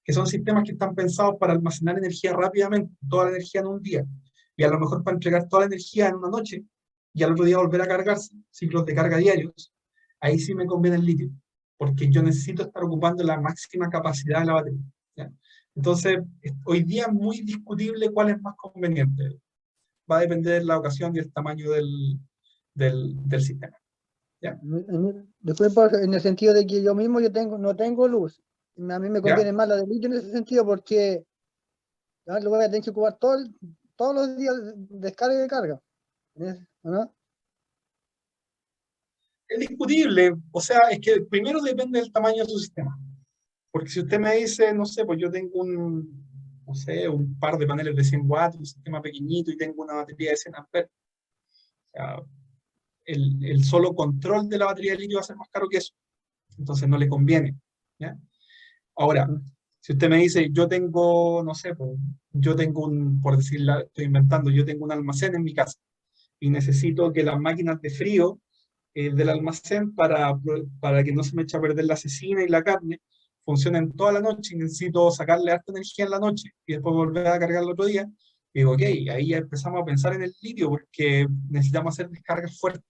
S1: que son sistemas que están pensados para almacenar energía rápidamente, toda la energía en un día, y a lo mejor para entregar toda la energía en una noche, y al otro día volver a cargarse, ciclos de carga diarios, ahí sí me conviene el litio, porque yo necesito estar ocupando la máxima capacidad de la batería. ¿Ya? Entonces, hoy día es muy discutible cuál es más conveniente. Va a depender de la ocasión y el tamaño del sistema. ¿Ya?
S3: Después, en el sentido de que yo mismo no tengo luz. A mí me conviene
S1: ¿Ya?
S3: más la de litio en ese sentido porque lo voy a tener que ocupar todos los días de descarga y de carga. ¿No?
S1: Es discutible, o sea, es que primero depende del tamaño de su sistema. Porque si usted me dice, no sé, pues yo tengo no sé, un par de paneles de 100 watts, un sistema pequeñito y tengo una batería de 100 amperes, o sea, el solo control de la batería de litio va a ser más caro que eso. Entonces no le conviene. ¿Ya? Ahora, si usted me dice, yo tengo, no sé, pues, yo tengo por decirlo, estoy inventando, yo tengo un almacén en mi casa y necesito que las máquinas de frío del almacén para que no se me eche a perder la cecina y la carne funcionen toda la noche y necesito sacarle harta energía en la noche y después volver a cargar el otro día. Y digo, ok, ahí ya empezamos a pensar en el litio porque necesitamos hacer descargas fuertes.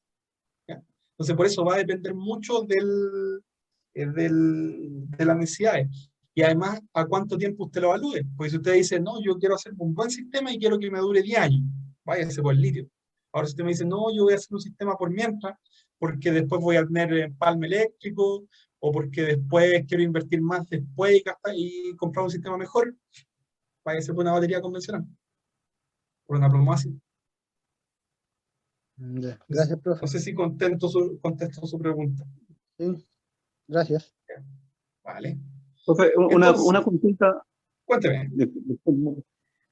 S1: ¿Ya? Entonces, por eso va a depender mucho de las necesidades. Y además, ¿a cuánto tiempo usted lo evalúe? Porque si usted dice, no, yo quiero hacer un buen sistema y quiero que me dure 10 años, váyase por el litio. Ahora, si usted me dice, no, yo voy a hacer un sistema por mientras, porque después voy a tener empalme eléctrico, o porque después quiero invertir más después y comprar un sistema mejor, váyase por una batería convencional, por una plomo ácido.
S3: Ya. Gracias, profe.
S1: No sé si contesto su pregunta.
S3: Sí, gracias.
S1: Vale.
S4: Profe,
S1: Entonces,
S4: una consulta.
S1: Cuénteme.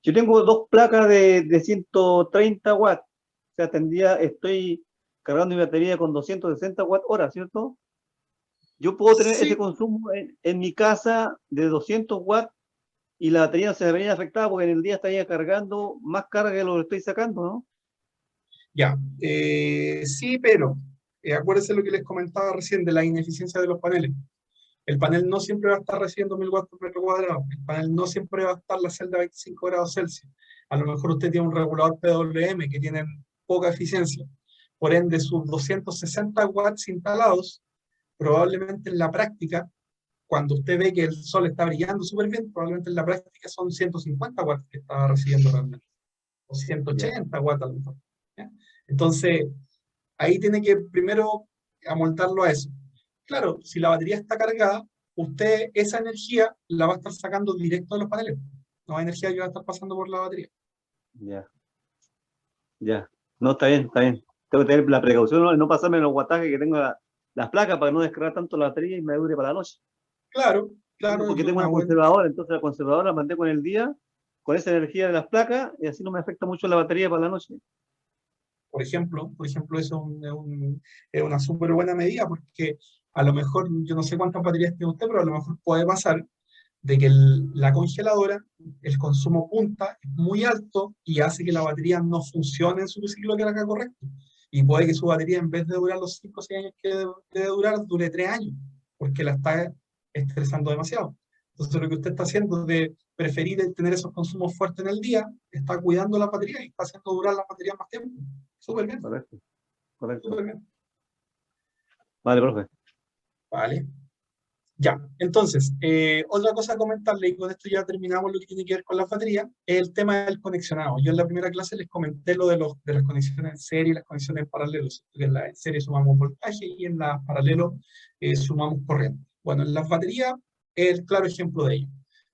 S4: Yo tengo dos placas de 130 watts. O sea, estoy cargando mi batería con 260 watt hora, ¿cierto? Yo puedo tener
S1: Sí,
S4: ese consumo en mi casa de 200 watts y la batería no se vería afectada porque en el día estaría cargando más carga de lo que estoy sacando, ¿no?
S1: ya. Sí, pero acuérdense lo que les comentaba recién de la ineficiencia de los paneles. El panel no siempre va a estar recibiendo 1000 watts por metro cuadrado. El panel no siempre va a estar la celda a 25 grados Celsius. A lo mejor usted tiene un regulador PWM que tiene poca eficiencia. Por ende, sus 260 watts instalados, probablemente en la práctica, cuando usted ve que el sol está brillando súper bien, probablemente en la práctica son 150 watts que está recibiendo realmente. O
S4: Ya.
S1: 180 watts a lo mejor. ¿Ya? Entonces, ahí tiene que primero amoldarlo a eso. Claro, si la batería está cargada, usted esa energía la va a estar sacando directo de los paneles. No hay energía que va a estar pasando por la batería.
S4: Ya. Ya. No, está bien, está bien. Tengo que tener la precaución de no pasarme los wattajes que tengo las placas para no descargar tanto la batería y me dure para la noche.
S1: Claro, claro, es
S4: Porque tengo
S1: una
S4: una
S1: buena.
S4: conservadora, entonces la conservadora la mantengo en el día con esa energía de las placas y así no me afecta mucho la batería para la noche.
S1: Por ejemplo, eso es una súper buena medida porque a lo mejor, yo no sé cuántas baterías tiene usted, pero a lo mejor puede pasar de que la congeladora, el consumo punta es muy alto y hace que la batería no funcione en su ciclo de carga correcto. Y puede que su batería, en vez de durar los 5 o 6 años que debe durar, dure 3 años, porque la está estresando demasiado. Entonces, lo que usted está haciendo de preferir tener esos consumos fuertes en el día, está cuidando la batería y está haciendo durar la batería más tiempo. Súper bien,
S4: Correcto, correcto.
S1: súper bien.
S4: Vale, profe.
S1: Vale. Ya, entonces, otra cosa a comentarle, y con esto ya terminamos lo que tiene que ver con la batería, es el tema del conexionado. Yo en la primera clase les comenté lo de las conexiones en serie y las conexiones en paralelo. Que en la en serie sumamos voltaje y en la paralelo sumamos corriente. Bueno, en las baterías es el claro ejemplo de ello.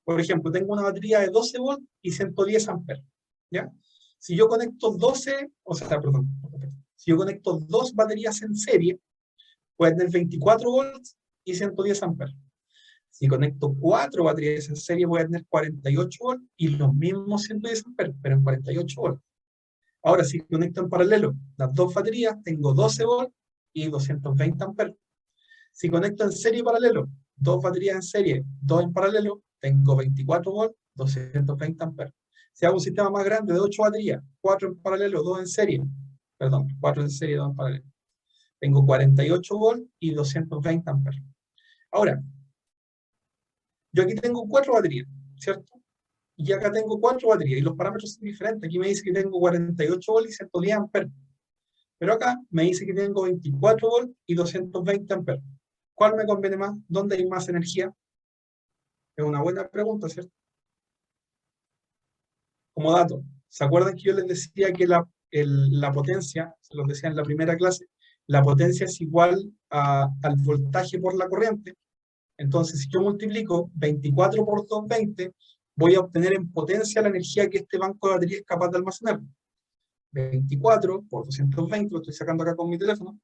S1: Por ejemplo, tengo una batería de 12 volts y 110 amperes. ¿Ya? Si yo conecto 12, o sea, perdón, si yo conecto dos baterías en serie, puede tener 24 volts y 110 amperes. Si conecto 4 baterías en serie, voy a tener 48 volts y los mismos 110 amperes, pero en 48 volts. Ahora, si conecto en paralelo las dos baterías, tengo 12 volts y 220 amperes. Si conecto en serie y paralelo, dos baterías en serie, dos en paralelo, tengo 24 volts, 220 amperes. Si hago un sistema más grande de 8 baterías, 4 en paralelo, 2 en serie, perdón, 4 en serie, 2 en paralelo, tengo 48 volts y 220 amperes. Ahora, yo aquí tengo 4 baterías, ¿cierto? Y acá tengo 4 baterías y los parámetros son diferentes. Aquí me dice que tengo 48 volts y 110 amperes. Pero acá me dice que tengo 24 volts y 220 amperes. ¿Cuál me conviene más? ¿Dónde hay más energía? Es una buena pregunta, ¿cierto? Como dato, ¿se acuerdan que yo les decía que la potencia, se los decía en la primera clase, la potencia es igual al voltaje por la corriente? Entonces, si yo multiplico 24 por 220, voy a obtener en potencia la energía que este banco de batería es capaz de almacenar. 24 por 220, lo estoy sacando acá con mi teléfono,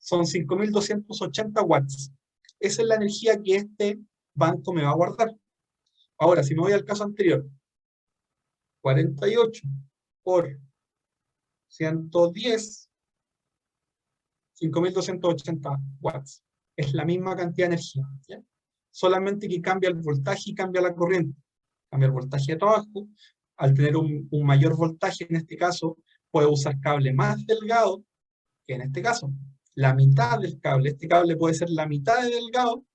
S1: son 5.280 watts. Esa es la energía que este banco me va a guardar. Ahora, si me voy al caso anterior, 48 por 110, 5.280 watts. Es la misma cantidad de energía, ¿ya? Solamente que cambia el voltaje y cambia la corriente. Cambia el voltaje de trabajo. Al tener un mayor voltaje, en este caso, puedo usar cable más delgado, que en este caso, la mitad del cable. Este cable puede ser la mitad de delgado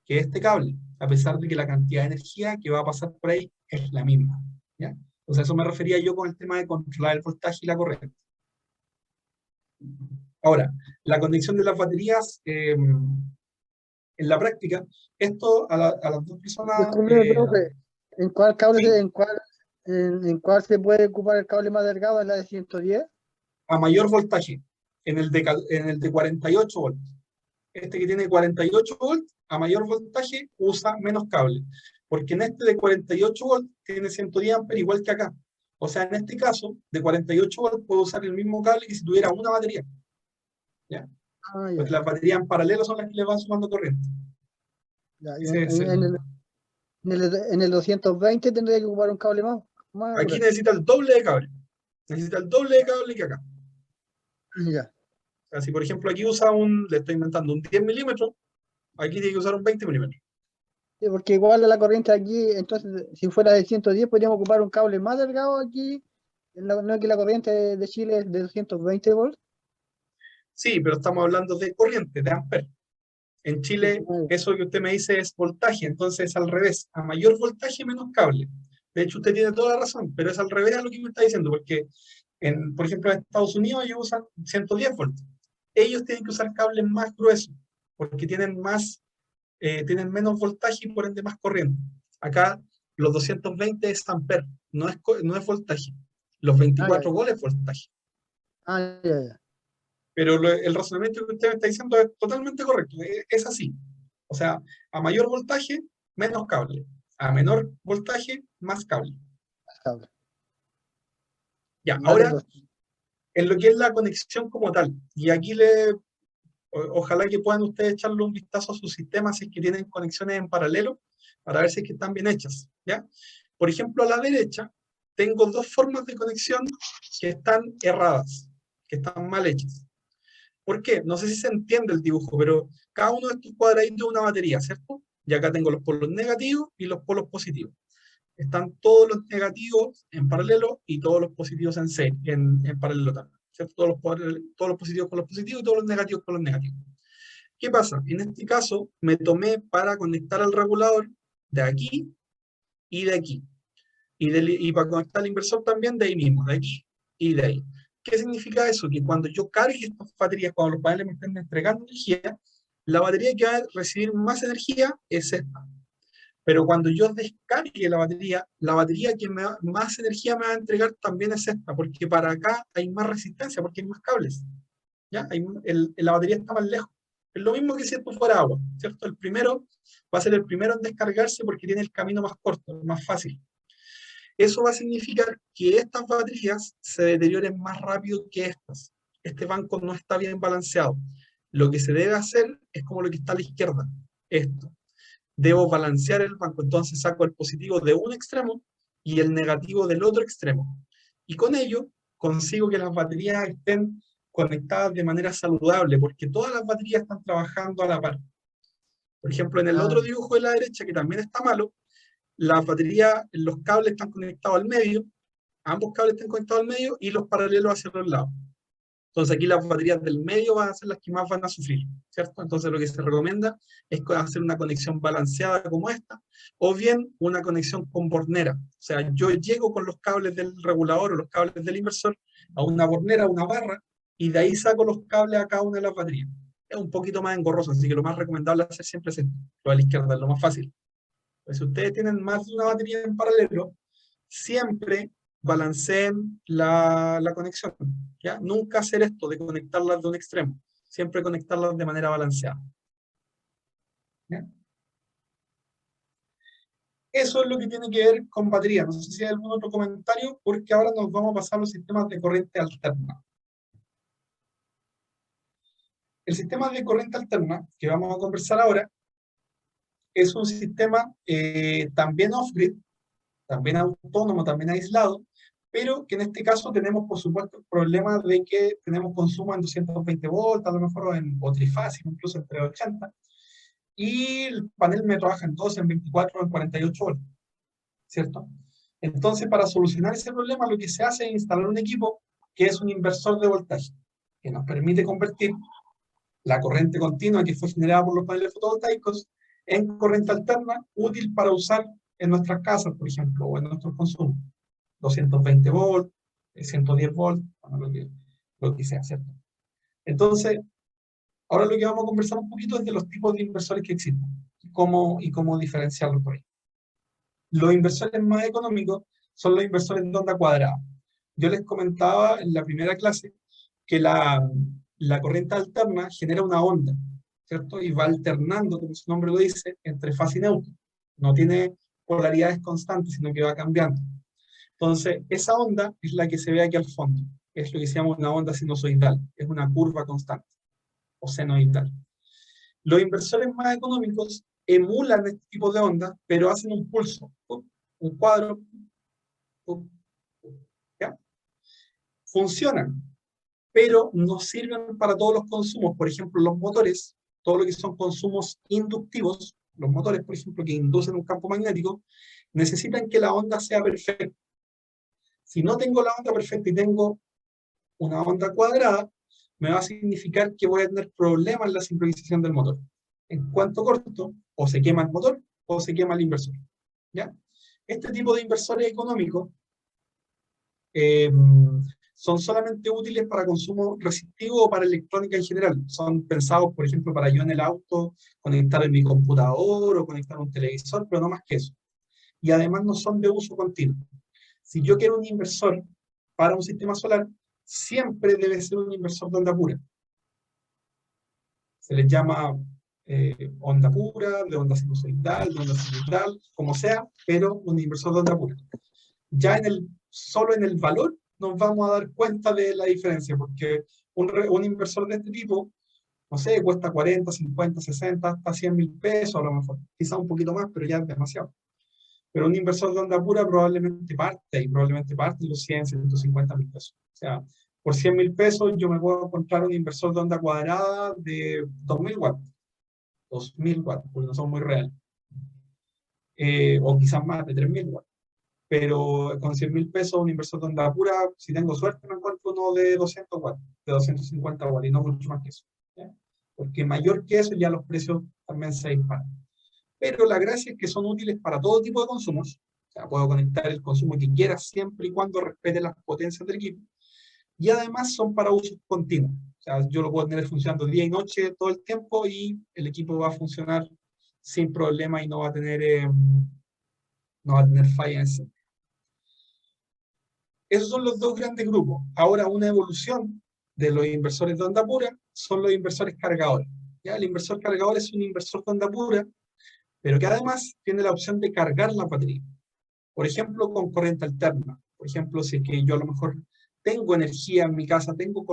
S1: que este cable, a pesar de que la cantidad de energía que va a pasar por ahí es la misma, ¿ya? O sea, eso me refería yo con el tema de controlar el voltaje y la corriente. Ahora, la conexión de las baterías, en la práctica, esto a las dos personas,
S3: Disculpe, profe, ¿en cuál cable,
S1: sí,
S3: en cuál se puede ocupar el cable más delgado? ¿En la de 110?
S1: a mayor voltaje, en el de 48 volts. Este que tiene 48 volts, a mayor voltaje, usa menos cable. Porque en este de 48 volts tiene 110 amperes, igual que acá. O sea, en este caso, de 48 volts puedo usar el mismo cable que si tuviera una batería, ¿ya?
S3: Ah, ya,
S1: Porque las baterías en paralelo son las que le van sumando corriente.
S3: ya. Y
S1: Ese es
S3: en el 220 tendría que ocupar un cable más
S1: aquí
S3: grueso.
S1: necesita el doble de cable. Necesita el doble de cable que acá.
S3: Ya.
S1: O sea, si por ejemplo aquí usa le estoy inventando un 10 milímetros, aquí tiene que usar un 20 milímetros.
S3: Sí, porque igual a la corriente aquí, entonces, si fuera de 110, podríamos ocupar un cable más delgado aquí. No es que la corriente de Chile es de 220 volts.
S1: Sí, pero estamos hablando de corriente, de amperes. En
S3: Sí,
S1: Chile, eso que usted me dice es voltaje, entonces es al revés. A mayor voltaje, menos cable. De hecho, usted tiene toda la razón, pero es al revés a lo que me está diciendo, porque, por ejemplo, en Estados Unidos ellos usan 110 volts. Ellos tienen que usar cables más gruesos, porque tienen menos voltaje y por ende más corriente. Acá, los 220 es amper, no es voltaje. Los
S3: ah, ya,
S1: 24 volts es voltaje.
S3: ya.
S1: Pero el razonamiento que usted me está diciendo es totalmente correcto, es así. O sea, a mayor voltaje, menos cable. A menor voltaje, más cable.
S3: Cable.
S1: Ya,
S3: Vale,
S1: ahora,
S3: pues.
S1: en lo que es la conexión como tal, y aquí ojalá que puedan ustedes echarle un vistazo a sus sistemas si es que tienen conexiones en paralelo, para ver si es que están bien hechas, ¿ya? Por ejemplo, a la derecha, tengo dos formas de conexión que están erradas, que están mal hechas. ¿Por qué? No sé si se entiende el dibujo, pero cada uno de estos cuadraditos es una batería, ¿cierto? Y acá tengo los polos negativos y los polos positivos. Están todos los negativos en paralelo y todos los positivos en paralelo también, ¿cierto? Todos los positivos con los positivos y todos los negativos con los negativos. ¿Qué pasa? En este caso, me tomé para conectar al regulador de aquí y de aquí. Y para conectar al inversor también de ahí mismo, de aquí y de ahí. ¿Qué significa eso? Que cuando yo cargue estas baterías, cuando los paneles me estén entregando energía, la batería que va a recibir más energía es esta. Pero cuando yo descargue la batería que más energía me va a entregar también es esta, porque para acá hay más resistencia, porque hay más cables. ¿Ya? La batería está más lejos. Es lo mismo que si esto fuera agua, ¿cierto? El primero va a ser el primero en descargarse porque tiene el camino más corto, más fácil. Eso va a significar que estas baterías se deterioren más rápido que estas. Este banco no está bien balanceado. Lo que se debe hacer es como lo que está a la izquierda, esto. Debo balancear el banco, entonces saco el positivo de un extremo y el negativo del otro extremo. Y con ello consigo que las baterías estén conectadas de manera saludable, porque todas las baterías están trabajando a la par. Por ejemplo, en el otro dibujo de la derecha, que también está malo, las baterías, los cables están conectados al medio, ambos cables están conectados al medio y los paralelos hacia los lados. Entonces aquí las baterías del medio van a ser las que más van a sufrir, ¿cierto? Entonces lo que se recomienda es hacer una conexión balanceada como esta, o bien una conexión con bornera. O sea, yo llego con los cables del regulador o los cables del inversor a una bornera, a una barra, y de ahí saco los cables a cada una de las baterías. Es un poquito más engorroso, así que lo más recomendable hacer siempre es esto, lo a la izquierda, es lo más fácil. Pues si ustedes tienen más de una batería en paralelo, siempre balanceen la conexión, ¿ya? Nunca hacer esto de conectarlas de un extremo, siempre conectarlas de manera balanceada. ¿Ya? Eso es lo que tiene que ver con batería. No sé si hay algún otro comentario, porque ahora nos vamos a pasar a los sistemas de corriente alterna. El sistema de corriente alterna, que vamos a conversar ahora, es un sistema también off-grid, también autónomo, también aislado, pero que en este caso tenemos, por supuesto, el problema de que tenemos consumo en 220 volts, a lo mejor o trifásico, incluso entre 80, y el panel me trabaja en 12, en 24, en 48 volts, ¿cierto? Entonces, para solucionar ese problema, lo que se hace es instalar un equipo que es un inversor de voltaje, que nos permite convertir la corriente continua que fue generada por los paneles fotovoltaicos en corriente alterna, útil para usar en nuestras casas, por ejemplo, o en nuestros consumos. 220 volts, 110 volts, bueno, lo que sea, ¿cierto? Entonces, ahora lo que vamos a conversar un poquito es de los tipos de inversores que existen y cómo diferenciarlos por ahí. Los inversores más económicos son los inversores de onda cuadrada. Yo les comentaba en la primera clase que la corriente alterna genera una onda, ¿cierto? Y va alternando, como su nombre lo dice, entre fase y neutro. No tiene polaridades constantes, sino que va cambiando. Entonces, esa onda es la que se ve aquí al fondo. Es lo que se llama una onda sinusoidal. Es una curva constante, o senoidal. Los inversores más económicos emulan este tipo de ondas, pero hacen un pulso, un cuadro, ¿ya? Funcionan, pero no sirven para todos los consumos. Por ejemplo, los motores, todo lo que son consumos inductivos, los motores, por ejemplo, que inducen un campo magnético, necesitan que la onda sea perfecta. Si no tengo la onda perfecta y tengo una onda cuadrada, me va a significar que voy a tener problemas en la sincronización del motor. En cuanto corto, o se quema el motor, o se quema el inversor. ¿Ya? Este tipo de inversores económicos son solamente útiles para consumo resistivo o para electrónica en general. Son pensados, por ejemplo, para yo en el auto conectar en mi computador o conectar un televisor, pero no más que eso. Y además no son de uso continuo. Si yo quiero un inversor para un sistema solar, siempre debe ser un inversor de onda pura. Se les llama onda pura, de onda sinusoidal, de onda sinusoidal, como sea, pero un inversor de onda pura. Ya solo en el valor nos vamos a dar cuenta de la diferencia, porque un inversor de este tipo, no sé, cuesta 40, 50, 60, hasta 100 mil pesos a lo mejor, quizá un poquito más, pero ya es demasiado. Pero un inversor de onda pura probablemente parte de los 100, 150 mil pesos. O sea, por 100 mil pesos yo me puedo encontrar un inversor de onda cuadrada de 2000 watts, 2000 watts, porque no son muy reales. O quizás más de 3000 watts. Pero con 100 mil pesos un inversor de onda pura, si tengo suerte me encuentro uno de 200 watts, de 250 watts, y no mucho más que eso. ¿Ya? Porque mayor que eso ya los precios también se disparan. Pero la gracia es que son útiles para todo tipo de consumos. O sea, puedo conectar el consumo que quiera siempre y cuando respete las potencias del equipo. Y además son para uso continuo. O sea, yo lo puedo tener funcionando día y noche todo el tiempo y el equipo va a funcionar sin problema y no va a tener fallas. Esos son los dos grandes grupos. Ahora, una evolución de los inversores de onda pura son los inversores cargadores. ¿Ya? El inversor cargador es un inversor de onda pura, pero que además tiene la opción de cargar la batería. Por ejemplo, con corriente alterna. Por ejemplo, si es que yo a lo mejor tengo energía en mi casa, tengo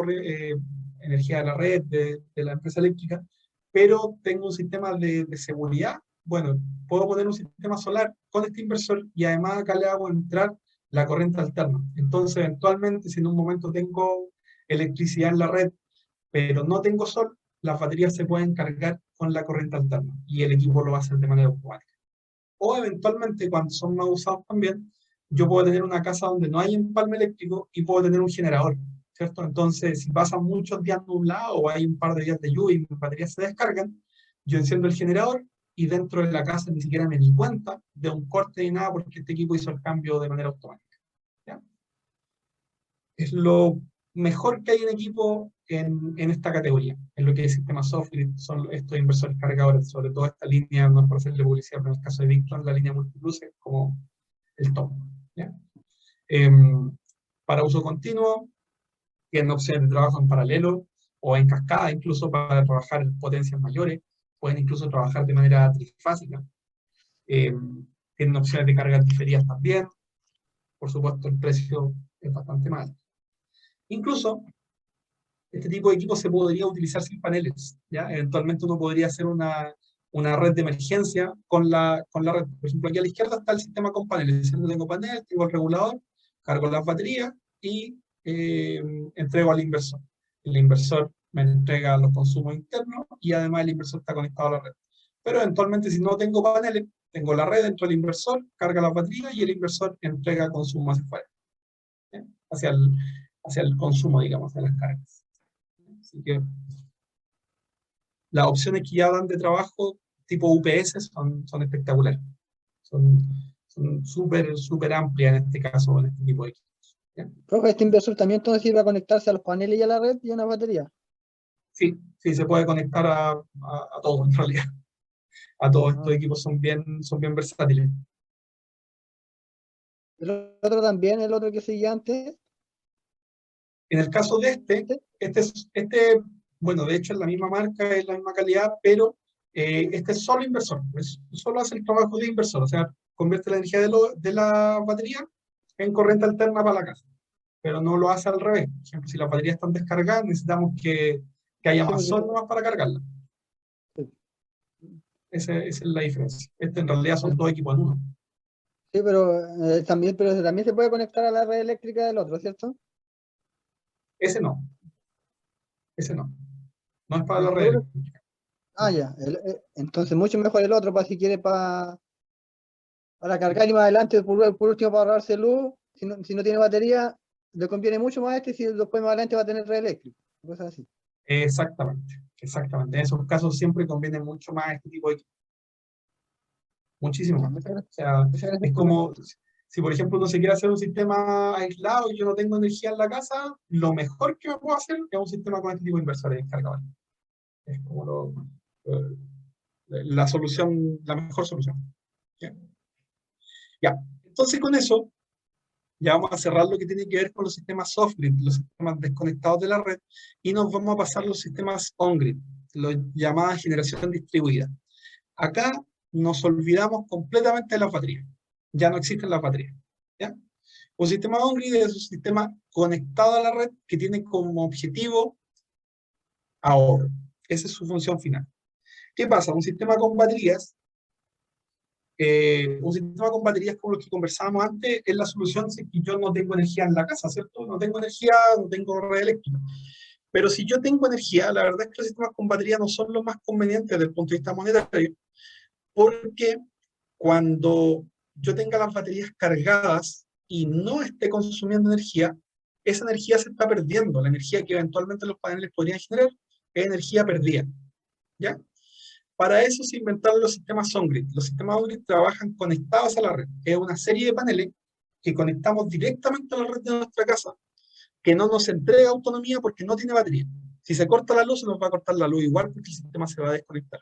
S1: energía de la red, de la empresa eléctrica, pero tengo un sistema de seguridad, bueno, puedo poner un sistema solar con este inversor y además acá le hago entrar la corriente alterna. Entonces, eventualmente, si en un momento tengo electricidad en la red, pero no tengo sol, las baterías se pueden cargar con la corriente alterna y el equipo lo va a hacer de manera automática. O eventualmente, cuando son más usados también, yo puedo tener una casa donde no hay empalme eléctrico y puedo tener un generador, ¿cierto? Entonces, si pasan muchos días nublados o hay un par de días de lluvia y mis baterías se descargan, yo enciendo el generador y dentro de la casa ni siquiera me di cuenta de un corte ni nada porque este equipo hizo el cambio de manera automática. ¿Ya? Es lo mejor que hay en equipo en esta categoría, en lo que es sistema software, son estos inversores cargadores, sobre todo esta línea, no es por hacerle publicidad, pero en el caso de Victron, la línea multiplus es como el top. ¿Ya? Para uso continuo, tienen opciones de trabajo en paralelo o en cascada, incluso para trabajar en potencias mayores, pueden incluso trabajar de manera trifásica. Tienen opciones de cargas diferidas también, por supuesto el precio es bastante más alto. Incluso, este tipo de equipo se podría utilizar sin paneles, ¿ya? Eventualmente uno podría hacer una red de emergencia con la red. Por ejemplo, aquí a la izquierda está el sistema con paneles. Yo tengo panel, tengo el regulador, cargo las baterías y entrego al inversor. El inversor me entrega los consumos internos y además el inversor está conectado a la red. Pero eventualmente si no tengo paneles, tengo la red dentro del inversor, carga las baterías y el inversor entrega consumo hacia afuera, ¿ya? Hacia el consumo, digamos, de las cargas. Así que las opciones que ya dan de trabajo tipo UPS son espectaculares. Son súper amplias en este caso, en este tipo de equipos. ¿Ya?
S3: Profe, este inversor también entonces sirve a conectarse a los paneles y a la red y a una batería.
S1: Sí, se puede conectar a todo en realidad. A todos estos
S3: Ah.
S1: equipos son bien versátiles.
S3: El otro también, el otro que seguía antes.
S1: En el caso de bueno, de hecho es la misma marca, es la misma calidad, pero este es solo inversor, solo hace el trabajo de inversor, o sea, convierte la energía de la batería en corriente alterna para la casa, pero no lo hace al revés. Por ejemplo, si las baterías están descargadas, necesitamos que haya
S3: Sí,
S1: más
S3: porque-
S1: sol nomás para cargarla.
S3: sí.
S1: Esa es la diferencia. En realidad son dos equipos en uno.
S3: Sí, pero también se puede conectar a la red eléctrica del otro, ¿cierto?
S1: Ese no, ese no. No es para la
S3: ¿Estás
S1: red
S3: seguro?
S1: eléctrica.
S3: Ah, ya. Entonces mucho mejor el otro para si quiere para cargar y más adelante, por último, para ahorrarse luz. Si no tiene batería, le conviene mucho más este, si después más adelante va a tener red eléctrica. Cosas así.
S1: Exactamente. En esos casos siempre conviene mucho más este tipo de equipo. Muchísimo
S3: Ya,
S1: más.
S3: muchas gracias.
S1: O sea,
S3: Muchas gracias,
S1: es
S3: profe.
S1: como, si por ejemplo uno se quiere hacer un sistema aislado y yo no tengo energía en la casa, lo mejor que me puedo hacer es un sistema con este tipo de inversores cargadores. Es como la solución, la mejor solución. ¿Ya? Ya. Entonces con eso, ya vamos a cerrar lo que tiene que ver con los sistemas off-grid, los sistemas desconectados de la red, y nos vamos a pasar a los sistemas on-grid, los llamadas generación distribuida. Acá nos olvidamos completamente de las baterías. Ya no existen las baterías. ¿Ya? Un sistema on-grid es un sistema conectado a la red que tiene como objetivo ahorro. Esa es su función final. ¿Qué pasa? Un sistema con baterías como los que conversábamos antes es la solución si yo no tengo energía en la casa, ¿cierto? No tengo energía, no tengo red eléctrica. Pero si yo tengo energía, la verdad es que los sistemas con batería no son los más convenientes desde el punto de vista monetario, porque cuando yo tenga las baterías cargadas y no esté consumiendo energía, esa energía se está perdiendo. La energía que eventualmente los paneles podrían generar es energía perdida. ¿Ya? Para eso se inventaron los sistemas on-grid. Los sistemas on-grid trabajan conectados a la red. Es una serie de paneles que conectamos directamente a la red de nuestra casa, que no nos entrega autonomía porque no tiene batería. Si se corta la luz, se nos va a cortar la luz igual porque el sistema se va a desconectar.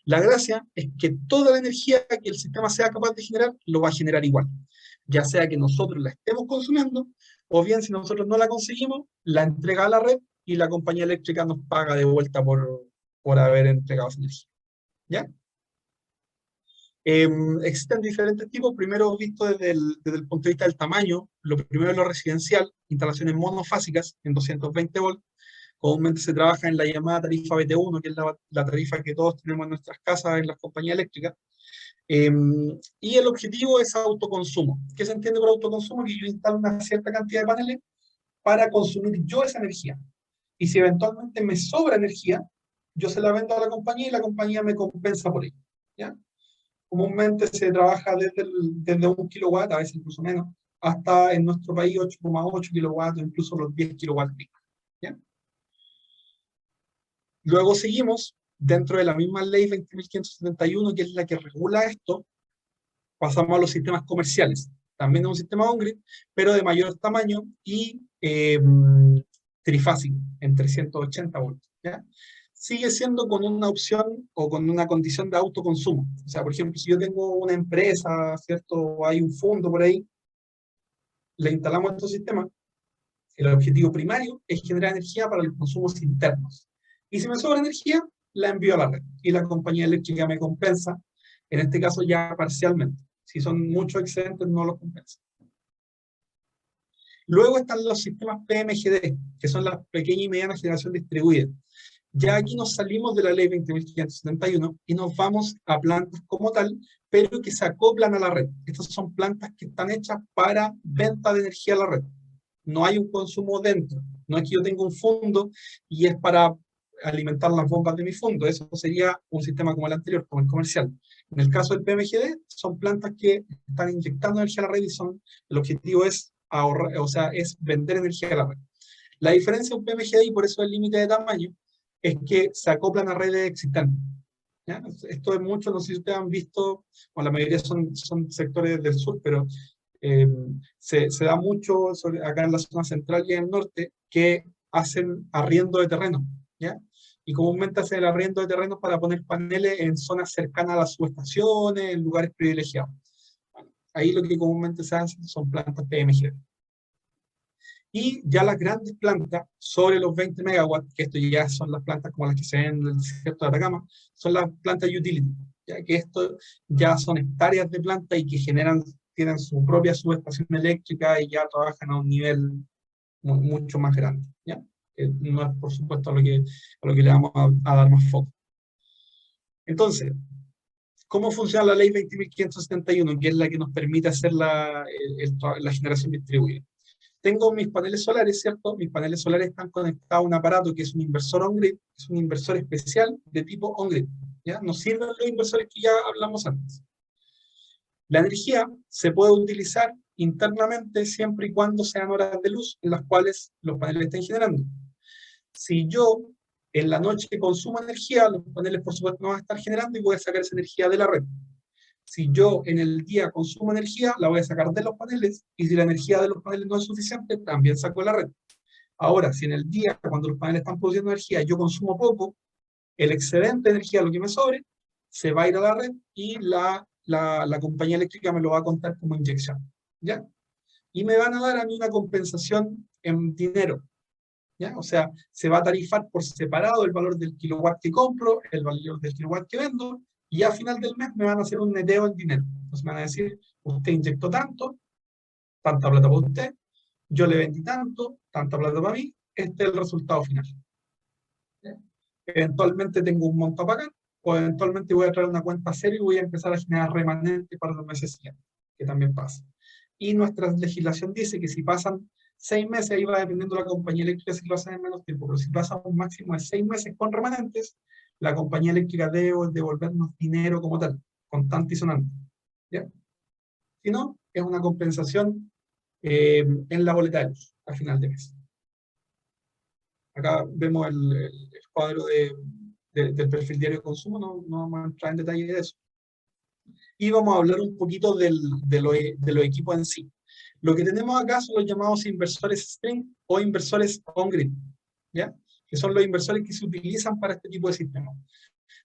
S1: La gracia es que toda la energía que el sistema sea capaz de generar, lo va a generar igual. Ya sea que nosotros la estemos consumiendo, o bien si nosotros no la conseguimos, la entrega a la red y la compañía eléctrica nos paga de vuelta por haber entregado esa energía. ¿Ya? Existen diferentes tipos, primero visto desde el punto de vista del tamaño. Lo primero es lo residencial, instalaciones monofásicas en 220 volts. Comúnmente se trabaja en la llamada tarifa BT1, que es la tarifa que todos tenemos en nuestras casas, en las compañías eléctricas. Y el objetivo es autoconsumo. ¿Qué se entiende por autoconsumo? Que yo instalo una cierta cantidad de paneles para consumir yo esa energía. Y si eventualmente me sobra energía, yo se la vendo a la compañía y la compañía me compensa por ello, ¿ya? Comúnmente se trabaja desde 1 kilowatt, a veces incluso menos, hasta en nuestro país 8,8 kilowatts, o incluso los 10 kilowatts, ¿ya? Luego seguimos dentro de la misma ley 20.571, que es la que regula esto, pasamos a los sistemas comerciales. También es un sistema on-grid, pero de mayor tamaño y trifásico, en 380 voltios, ¿ya? Sigue siendo con una opción o con una condición de autoconsumo. O sea, por ejemplo, si yo tengo una empresa, ¿cierto? O hay un fondo por ahí, le instalamos estos sistemas. El objetivo primario es generar energía para los consumos internos. Y si me sobra energía, la envío a la red. Y la compañía eléctrica me compensa, en este caso ya parcialmente. Si son muchos excedentes, no los compensa. Luego están los sistemas PMGD, que son la pequeña y mediana generación distribuida. Ya aquí nos salimos de la ley 20.571 y nos vamos a plantas como tal, pero que se acoplan a la red. Estas son plantas que están hechas para venta de energía a la red. No hay un consumo dentro. No es que yo tenga un fondo y es para alimentar las bombas de mi fondo. Eso sería un sistema como el anterior, como el comercial. En el caso del PMGD, son plantas que están inyectando energía a la red y el objetivo es ahorrar, o sea, es vender energía a la red. La diferencia de un PMGD, y por eso el límite de tamaño, es que se acoplan a redes existentes, ¿ya? Esto es mucho, no sé si ustedes han visto, o la mayoría son sectores del sur, pero se da mucho acá en la zona central y en el norte, que hacen arriendo de terreno, ¿ya? Y comúnmente hacen el arriendo de terrenos para poner paneles en zonas cercanas a las subestaciones, en lugares privilegiados. Bueno, ahí lo que comúnmente se hace son plantas PMG. Y ya las grandes plantas, sobre los 20 megawatts, que esto ya son las plantas como las que se ven en el desierto de Atacama, son las plantas utility, ya que esto ya son hectáreas de planta y que tienen su propia subestación eléctrica y ya trabajan a un nivel mucho más grande, ¿ya? No es, por supuesto, a lo que le vamos a dar más foco. Entonces, ¿cómo funciona la ley 20.571, que es la que nos permite hacer la generación distribuida? Tengo mis paneles solares, ¿cierto? Mis paneles solares están conectados a un aparato que es un inversor on-grid, es un inversor especial de tipo on-grid, ¿ya? Nos sirven los inversores que ya hablamos antes. La energía se puede utilizar internamente siempre y cuando sean horas de luz en las cuales los paneles estén generando. Si yo en la noche consumo energía, los paneles por supuesto no van a estar generando y voy a sacar esa energía de la red. Si yo en el día consumo energía, la voy a sacar de los paneles, y si la energía de los paneles no es suficiente, también saco de la red. Ahora, si en el día, cuando los paneles están produciendo energía, yo consumo poco, el excedente de energía, lo que me sobre, se va a ir a la red y la compañía eléctrica me lo va a contar como inyección, ¿ya? Y me van a dar a mí una compensación en dinero, ¿ya? O sea, se va a tarifar por separado el valor del kilowatt que compro, el valor del kilowatt que vendo, y a final del mes me van a hacer un neteo en dinero. Entonces me van a decir, usted inyectó tanto, tanta plata para usted, yo le vendí tanto, tanta plata para mí, este es el resultado final. ¿Ya? Eventualmente tengo un monto a pagar, o eventualmente voy a traer una cuenta cero y voy a empezar a generar remanente para los meses siguientes, que también pasa. Y nuestra legislación dice que si pasan 6 meses, ahí va dependiendo de la compañía eléctrica si lo hacen en menos tiempo, pero si pasa un máximo de 6 meses con remanentes, la compañía eléctrica debe devolvernos dinero como tal, contante y sonante, ¿ya? Si no, es una compensación en la boleta de luz, a final de mes. Acá vemos el cuadro del perfil diario de consumo, no vamos a entrar en detalle de eso. Y vamos a hablar un poquito de los equipos en sí. Lo que tenemos acá son los llamados inversores string o inversores on-grid, ¿ya? Que son los inversores que se utilizan para este tipo de sistemas.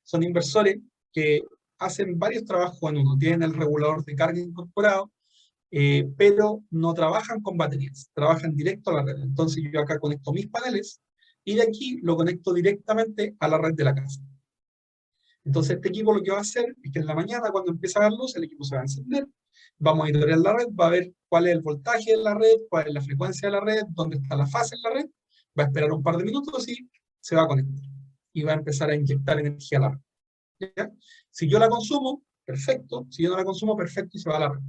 S1: Son inversores que hacen varios trabajos en uno. Tienen el regulador de carga incorporado, pero no trabajan con baterías, trabajan directo a la red. Entonces yo acá conecto mis paneles y de aquí lo conecto directamente a la red de la casa. Entonces este equipo lo que va a hacer es que en la mañana, cuando empieza a dar luz, el equipo se va a encender, va a monitorear la red, va a ver cuál es el voltaje de la red, cuál es la frecuencia de la red, dónde está la fase en la red, va a esperar un par de minutos y se va a conectar. Y va a empezar a inyectar energía a la red, ¿ya? Si yo la consumo, perfecto. Si yo no la consumo, perfecto, y se va a la red.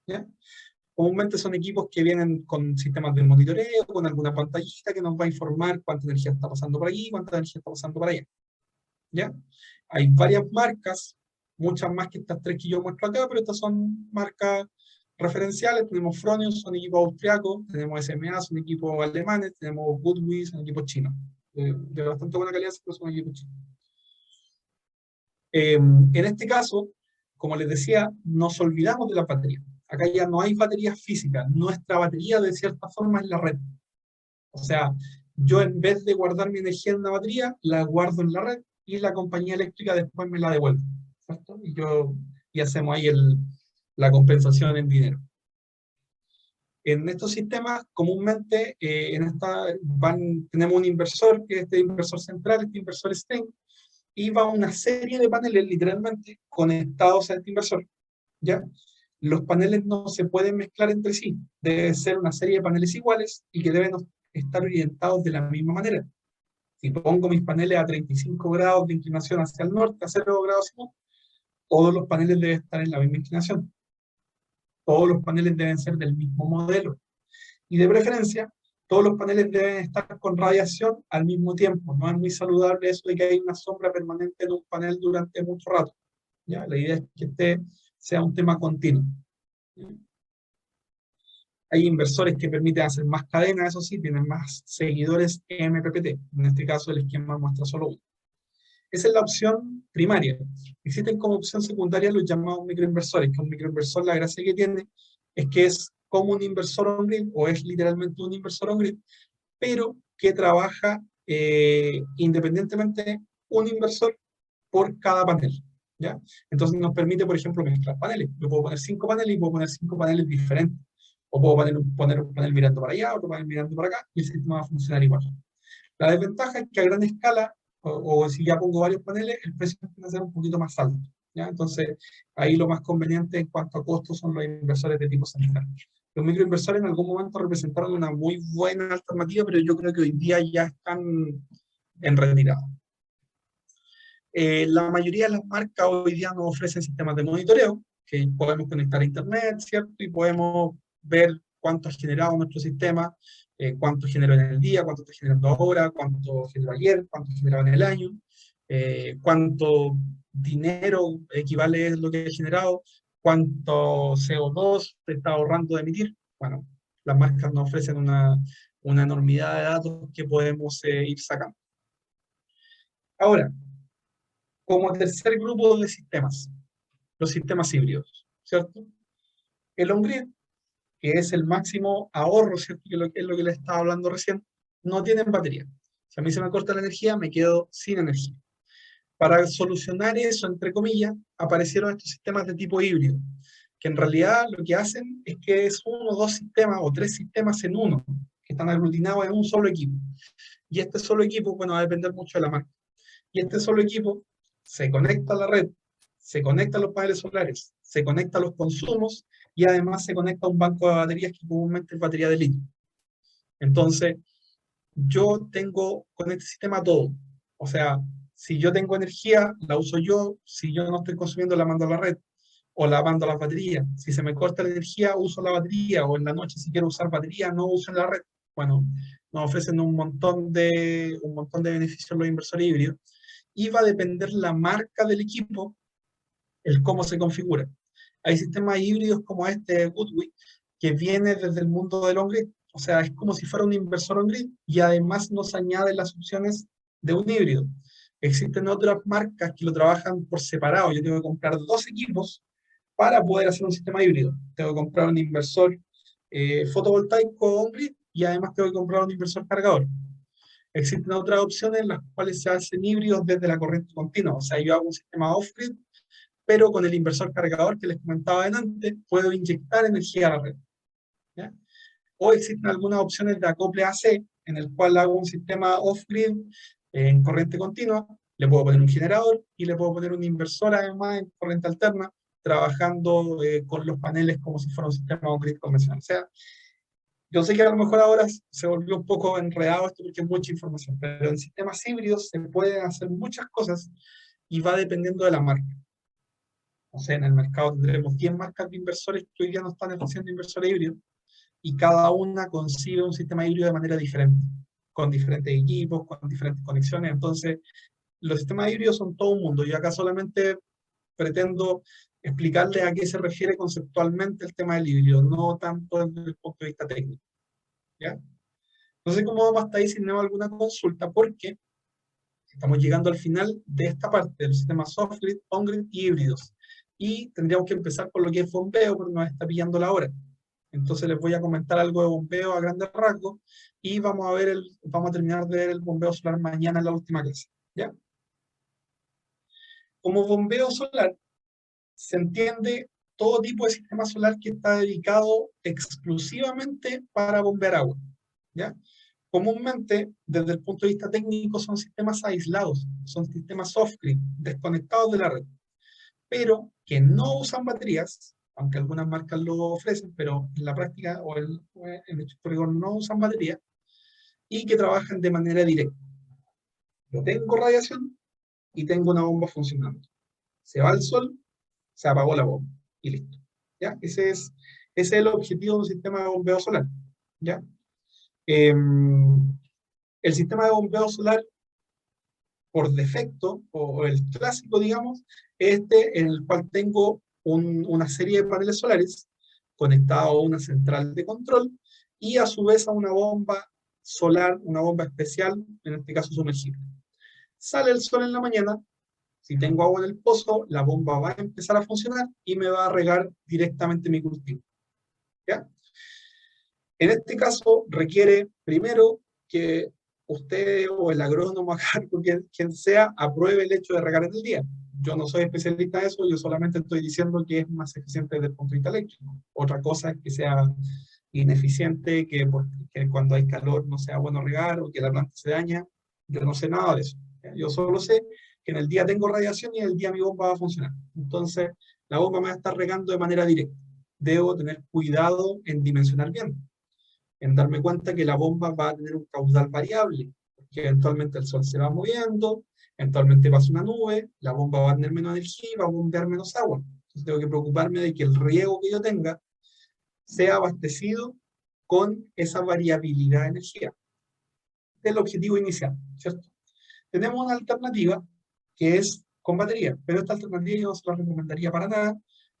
S1: ¿Ya? Comúnmente son equipos que vienen con sistemas de monitoreo, con alguna pantallita que nos va a informar cuánta energía está pasando por aquí, cuánta energía está pasando por allá. ¿Ya? Hay varias marcas, muchas más que estas tres que yo muestro acá, pero estas son marcas referenciales. Tenemos Fronius, son equipos austriacos, tenemos SMA, son equipos alemanes, tenemos Goodwin, son equipos chinos. De bastante buena calidad, pero son equipos chinos. En este caso, como les decía, nos olvidamos de la batería. Acá ya no hay baterías físicas. Nuestra batería, de cierta forma, es la red. O sea, yo en vez de guardar mi energía en una batería, la guardo en la red y la compañía eléctrica después me la devuelve. ¿Cierto? Y hacemos ahí la compensación en dinero. En estos sistemas, comúnmente, tenemos un inversor, que es este inversor central, este inversor STEM, y va una serie de paneles, literalmente, conectados a este inversor. ¿Ya? Los paneles no se pueden mezclar entre sí. Debe ser una serie de paneles iguales y que deben estar orientados de la misma manera. Si pongo mis paneles a 35 grados de inclinación hacia el norte, a 0 grados hacia el norte, todos los paneles deben estar en la misma inclinación. Todos los paneles deben ser del mismo modelo. Y de preferencia, todos los paneles deben estar con radiación al mismo tiempo. No es muy saludable eso de que hay una sombra permanente en un panel durante mucho rato. ¿Ya? La idea es que sea un tema continuo. Hay inversores que permiten hacer más cadenas, eso sí, tienen más seguidores MPPT. En este caso el esquema muestra solo uno. Esa es la opción primaria. Existen como opción secundaria los llamados microinversores, que un microinversor, la gracia que tiene es que es como un inversor on-grid, o es literalmente un inversor on-grid, pero que trabaja independientemente un inversor por cada panel. ¿Ya? Entonces nos permite, por ejemplo, mezclar paneles. Yo puedo poner 5 paneles y puedo poner 5 paneles diferentes. O puedo poner un panel mirando para allá, otro panel mirando para acá, y el sistema va a funcionar igual. La desventaja es que a gran escala, o si ya pongo varios paneles, el precio va a ser un poquito más alto. ¿Ya? Entonces, ahí lo más conveniente en cuanto a costos son los inversores de tipo central. Los microinversores en algún momento representaron una muy buena alternativa, pero yo creo que hoy día ya están en retirada. La mayoría de las marcas hoy día nos ofrecen sistemas de monitoreo, que podemos conectar a internet, ¿cierto? Y podemos ver cuánto ha generado nuestro sistema, cuánto generó en el día, cuánto está generando ahora, cuánto generó ayer, cuánto generó en el año, cuánto dinero equivale a lo que ha generado, cuánto CO2 se está ahorrando de emitir. Bueno, las marcas nos ofrecen una enormidad de datos que podemos ir sacando. Ahora, como tercer grupo de sistemas, los sistemas híbridos, ¿cierto? El on-grid, que es el máximo ahorro, ¿cierto? Que es lo que les estaba hablando recién, no tienen batería. Si a mí se me corta la energía, me quedo sin energía. Para solucionar eso, entre comillas, aparecieron estos sistemas de tipo híbrido, que en realidad lo que hacen es que es uno, dos sistemas o tres sistemas en uno, que están aglutinados en un solo equipo. Y este solo equipo, bueno, va a depender mucho de la marca. Y este solo equipo se conecta a la red, se conecta a los paneles solares, se conecta a los consumos y además se conecta a un banco de baterías que comúnmente es batería de litio. Entonces, yo tengo con este sistema todo. O sea, si yo tengo energía, la uso yo. Si yo no estoy consumiendo, la mando a la red o la mando a las baterías. Si se me corta la energía, uso la batería, o en la noche si quiero usar batería, no uso en la red. Bueno, nos ofrecen un montón de beneficios los inversores híbridos. Y va a depender la marca del equipo, el cómo se configura. Hay sistemas híbridos como este Goodwin, que viene desde el mundo del on-grid. O sea, es como si fuera un inversor on-grid y además nos añade las opciones de un híbrido. Existen otras marcas que lo trabajan por separado. Yo tengo que comprar 2 equipos para poder hacer un sistema híbrido. Tengo que comprar un inversor fotovoltaico on-grid y además tengo que comprar un inversor cargador. Existen otras opciones en las cuales se hacen híbridos desde la corriente continua. O sea, yo hago un sistema off-grid, pero con el inversor cargador que les comentaba antes, puedo inyectar energía a la red. ¿Ya? O existen algunas opciones de acople AC, en el cual hago un sistema off-grid en corriente continua, le puedo poner un generador y le puedo poner un inversor además en corriente alterna, trabajando con los paneles como si fuera un sistema on-grid convencional. O sea, yo sé que a lo mejor ahora se volvió un poco enredado esto porque es mucha información, pero en sistemas híbridos se pueden hacer muchas cosas y va dependiendo de la marca. no sé, en el mercado tendremos 10 marcas de inversores que hoy día no están ofreciendo inversores híbridos, y cada una concibe un sistema híbrido de manera diferente, con diferentes equipos, con diferentes conexiones. Entonces, los sistemas híbridos son todo un mundo. Yo acá solamente pretendo explicarles a qué se refiere conceptualmente el tema del híbrido, no tanto desde el punto de vista técnico. ¿Ya? No sé cómo vamos hasta ahí, si tenemos alguna consulta, porque estamos llegando al final de esta parte de los sistemas off-grid, on-grid y híbridos. Y tendríamos que empezar por lo que es bombeo, porque nos está pillando la hora. Entonces les voy a comentar algo de bombeo a grandes rasgos y vamos a terminar de ver el bombeo solar mañana en la última clase. ¿Ya? Como bombeo solar se entiende todo tipo de sistema solar que está dedicado exclusivamente para bombear agua. ¿Ya? Comúnmente, desde el punto de vista técnico, son sistemas aislados, son sistemas off-grid, desconectados de la red, pero que no usan baterías, aunque algunas marcas lo ofrecen, pero en la práctica o en el rigor no usan baterías, y que trabajan de manera directa. Yo tengo radiación y tengo una bomba funcionando. Se va el sol, se apagó la bomba y listo. ¿Ya? Ese es el objetivo de un sistema de bombeo solar. ¿Ya? El sistema de bombeo solar, por defecto, o el clásico, digamos, es este en el cual tengo una serie de paneles solares conectados a una central de control y a su vez a una bomba solar, una bomba especial, en este caso sumergible. Sale el sol en la mañana, si tengo agua en el pozo, la bomba va a empezar a funcionar y me va a regar directamente mi cultivo. ¿Ya? En este caso requiere primero que usted o el agrónomo a cargo, quien sea, apruebe el hecho de regar en el día. Yo no soy especialista en eso, yo solamente estoy diciendo que es más eficiente desde el punto de vista eléctrico. Otra cosa es que sea ineficiente, que cuando hay calor no sea bueno regar o que la planta se daña. Yo no sé nada de eso. Yo solo sé que en el día tengo radiación y en el día mi bomba va a funcionar. Entonces, la bomba me va a estar regando de manera directa. Debo tener cuidado en dimensionar bien, en darme cuenta que la bomba va a tener un caudal variable, que eventualmente el sol se va moviendo, eventualmente pasa una nube, la bomba va a tener menos energía y va a bombear menos agua. Entonces tengo que preocuparme de que el riego que yo tenga sea abastecido con esa variabilidad de energía. Este es el objetivo inicial, ¿cierto? Tenemos una alternativa que es con batería, pero esta alternativa yo no se la recomendaría para nada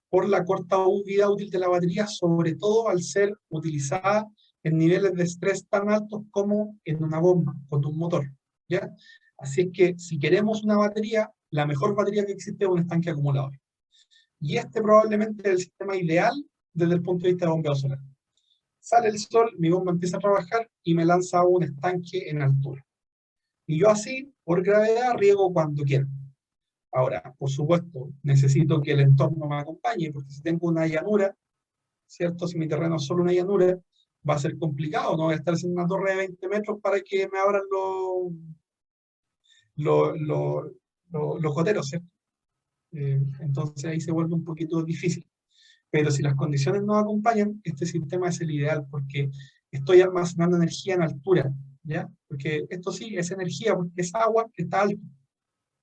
S1: por la corta vida útil de la batería, sobre todo al ser utilizada en niveles de estrés tan altos como en una bomba, con un motor, ¿ya? Así es que si queremos una batería, la mejor batería que existe es un estanque acumulador. Y este probablemente es el sistema ideal desde el punto de vista de bombeo solar. Sale el sol, mi bomba empieza a trabajar y me lanza un estanque en altura. Y yo así, por gravedad, riego cuando quiero. Ahora, por supuesto, necesito que el entorno me acompañe, porque si tengo una llanura, ¿cierto? Si mi terreno es solo una llanura, va a ser complicado, no voy a estar haciendo una torre de 20 metros para que me abran los goteros, ¿cierto? Entonces ahí se vuelve un poquito difícil. Pero si las condiciones no acompañan, este sistema es el ideal, porque estoy almacenando energía en altura, ¿ya? Porque esto sí es energía, porque es agua que está alta,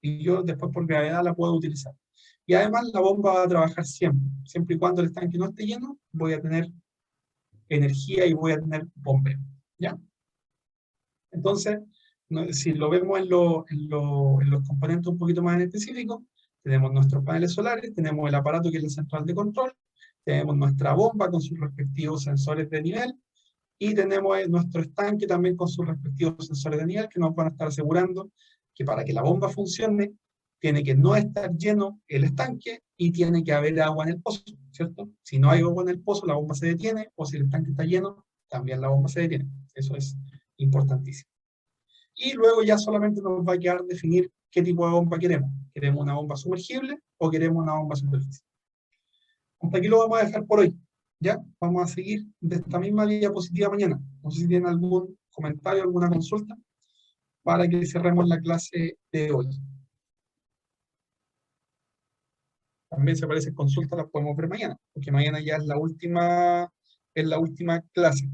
S1: y yo después por gravedad la puedo utilizar. Y además la bomba va a trabajar siempre, siempre y cuando el estanque no esté lleno, voy a tener energía y voy a tener bombeo, ¿ya? Entonces, si lo vemos en los componentes un poquito más en específico, tenemos nuestros paneles solares, tenemos el aparato que es la central de control, tenemos nuestra bomba con sus respectivos sensores de nivel, y tenemos nuestro estanque también con sus respectivos sensores de nivel que nos van a estar asegurando que para que la bomba funcione, tiene que no estar lleno el estanque y tiene que haber agua en el pozo, ¿cierto? Si no hay agua en el pozo, la bomba se detiene, o si el estanque está lleno, también la bomba se detiene. Eso es importantísimo. Y luego ya solamente nos va a quedar definir qué tipo de bomba queremos. ¿Queremos una bomba sumergible o queremos una bomba superficial? Hasta aquí lo vamos a dejar por hoy. ¿Ya? Vamos a seguir de esta misma diapositiva mañana. No sé si tienen algún comentario, alguna consulta, para que cerremos la clase de hoy. También si aparecen consultas las podemos ver mañana, porque mañana ya es la última clase.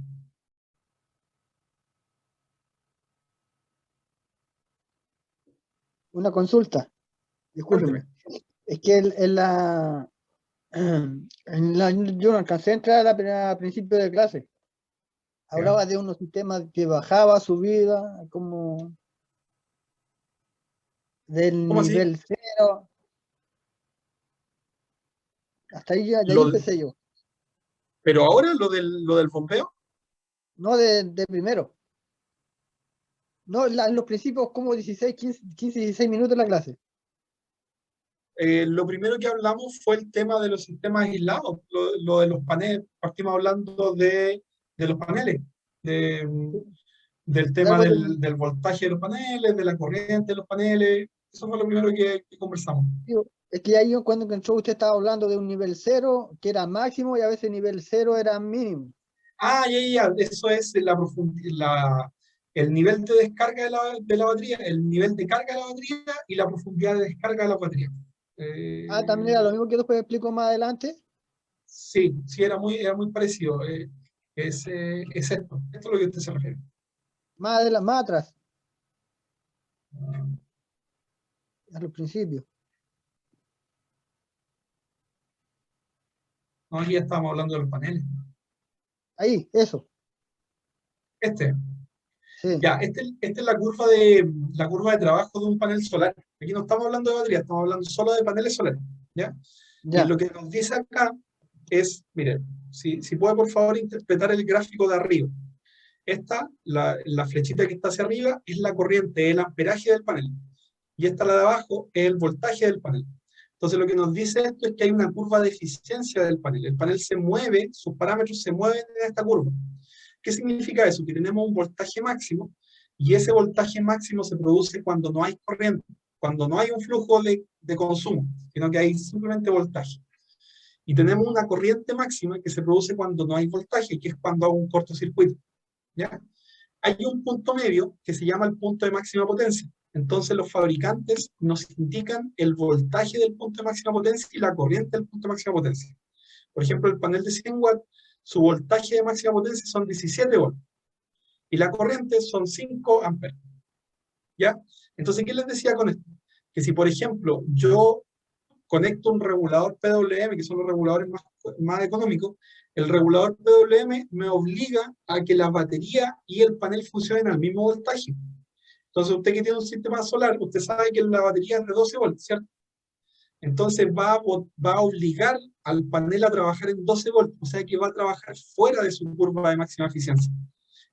S3: Una consulta, discúlpeme. Es que yo no alcancé a entrar a principio de clase. Hablaba de unos sistemas que bajaba, subida, como del
S1: ¿Cómo así?
S3: nivel 0. Hasta ahí ya, de ahí
S1: Lo,
S3: empecé yo.
S1: pero ahora lo del bombeo,
S3: No de primero. No, en los principios como 16, 15, 16 minutos la clase.
S1: lo primero que hablamos fue el tema de los sistemas aislados, lo de los paneles, partimos hablando de los paneles, del tema
S3: Algo
S1: del voltaje de los paneles, de la corriente de los paneles, eso fue lo primero que conversamos.
S3: es que ahí cuando entró usted estaba hablando de un nivel 0 que era máximo y a veces nivel 0 era mínimo.
S1: Ah, ya, eso es el nivel de descarga de la batería, el nivel de carga de la batería y la profundidad de descarga de la batería.
S3: También era lo mismo que después explico más adelante.
S1: Sí, sí, era muy parecido. Es esto es lo que usted se refiere.
S3: Más atrás, a los principios.
S1: No, aquí ya estábamos hablando de los paneles.
S3: Ahí, eso.
S1: Este,
S3: Sí,
S1: ya, esta es la curva de trabajo de un panel solar. Aquí no estamos hablando de batería, estamos hablando solo de paneles solares, ¿ya? Y
S3: ya.
S1: lo que nos dice acá es, mire, si puede por favor interpretar el gráfico de arriba. Esta, la flechita que está hacia arriba, es la corriente, el amperaje del panel. Y esta, la de abajo, es el voltaje del panel. Entonces lo que nos dice esto es que hay una curva de eficiencia del panel. El panel se mueve, sus parámetros se mueven en esta curva. ¿Qué significa eso? Que tenemos un voltaje máximo y ese voltaje máximo se produce cuando no hay corriente, cuando no hay un flujo de consumo, sino que hay simplemente voltaje. Y tenemos una corriente máxima que se produce cuando no hay voltaje, que es cuando hago un cortocircuito, ¿ya? Hay un punto medio que se llama el punto de máxima potencia. Entonces los fabricantes nos indican el voltaje del punto de máxima potencia y la corriente del punto de máxima potencia. Por ejemplo, el panel de 100 watts, su voltaje de máxima potencia son 17 volts y la corriente son 5 amperes. ¿Ya? Entonces, ¿qué les decía con esto? Que si, por ejemplo, yo conecto un regulador PWM, que son los reguladores más económicos, el regulador PWM me obliga a que la batería y el panel funcionen al mismo voltaje. Entonces, usted que tiene un sistema solar, usted sabe que la batería es de 12 volts, ¿cierto? Entonces va a obligar al panel a trabajar en 12 volts, o sea que va a trabajar fuera de su curva de máxima eficiencia.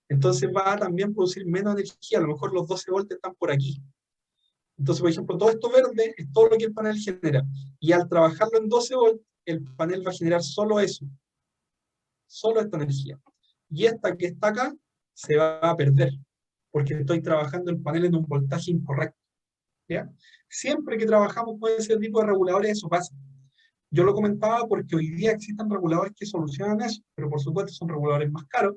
S1: Entonces va a también producir menos energía, a lo mejor los 12 volts están por aquí. Entonces, por ejemplo, todo esto verde es todo lo que el panel genera. Y al trabajarlo en 12 volts, el panel va a generar solo eso, solo esta energía. Y esta que está acá se va a perder, porque estoy trabajando el panel en un voltaje incorrecto. ¿Ya? Siempre que trabajamos con ese tipo de reguladores, eso pasa. Yo lo comentaba porque hoy día existen reguladores que solucionan eso, pero por supuesto son reguladores más caros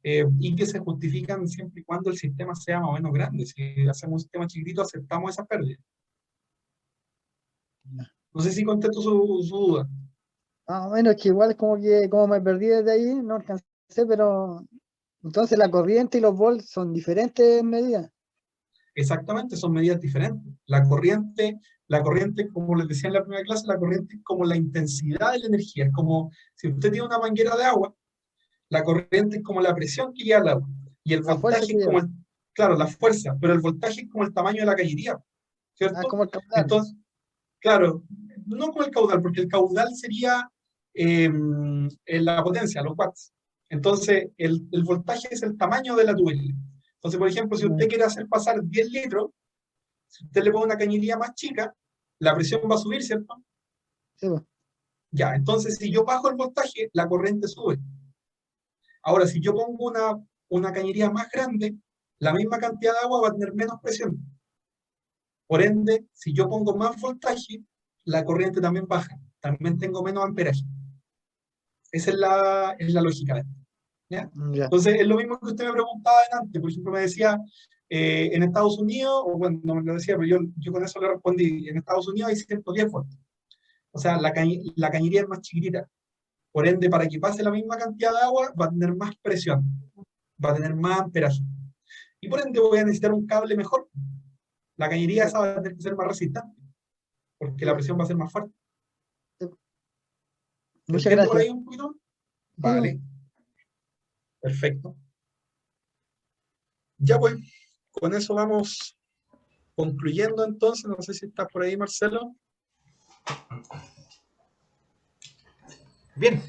S1: y que se justifican siempre y cuando el sistema sea más o menos grande. Si hacemos un sistema chiquitito, aceptamos esa pérdida. No sé si contesto su duda.
S3: Más o menos que igual como me perdí desde ahí, no alcancé, pero entonces la corriente y los volts son diferentes medidas.
S1: Exactamente, son medidas diferentes. La corriente, como les decía en la primera clase, la corriente es como la intensidad de la energía. Es como si usted tiene una manguera de agua, la corriente es como la presión que lleva al agua. Y el
S3: La fuerza
S1: voltaje
S3: que
S1: es como
S3: lleva.
S1: claro, la fuerza, pero el voltaje es como el tamaño de la cañería, ¿cierto?
S3: Como el caudal.
S1: Entonces, claro, no como el caudal, porque el caudal sería en la potencia, los watts. Entonces, el voltaje es el tamaño de la tubería. Entonces, por ejemplo, si usted quiere hacer pasar 10 litros, si usted le pone una cañería más chica, la presión va a subir, ¿cierto?
S3: Sí, pues.
S1: Ya, entonces si yo bajo el voltaje, la corriente sube. Ahora, si yo pongo una cañería más grande, la misma cantidad de agua va a tener menos presión. Por ende, si yo pongo más voltaje, la corriente también baja. También tengo menos amperaje. Esa es la lógica de esto. ¿Ya?
S3: Ya.
S1: Entonces, es lo mismo que usted me preguntaba antes. Por ejemplo, me decía, en Estados Unidos, o bueno, no me lo decía, pero yo con eso le respondí, en Estados Unidos hay 110 voltios. O sea, la cañería es más chiquitita. Por ende, para que pase la misma cantidad de agua, va a tener más presión, va a tener más amperaje. Y por ende voy a necesitar un cable mejor. La cañería esa va a tener que ser más resistente. porque la presión va a ser más fuerte.
S3: Muchas
S1: ¿Entiendo por
S3: gracias.
S1: ahí un poquito? Vale, perfecto. Ya pues, con eso vamos concluyendo entonces. No sé si estás por ahí, Marcelo.
S5: Bien,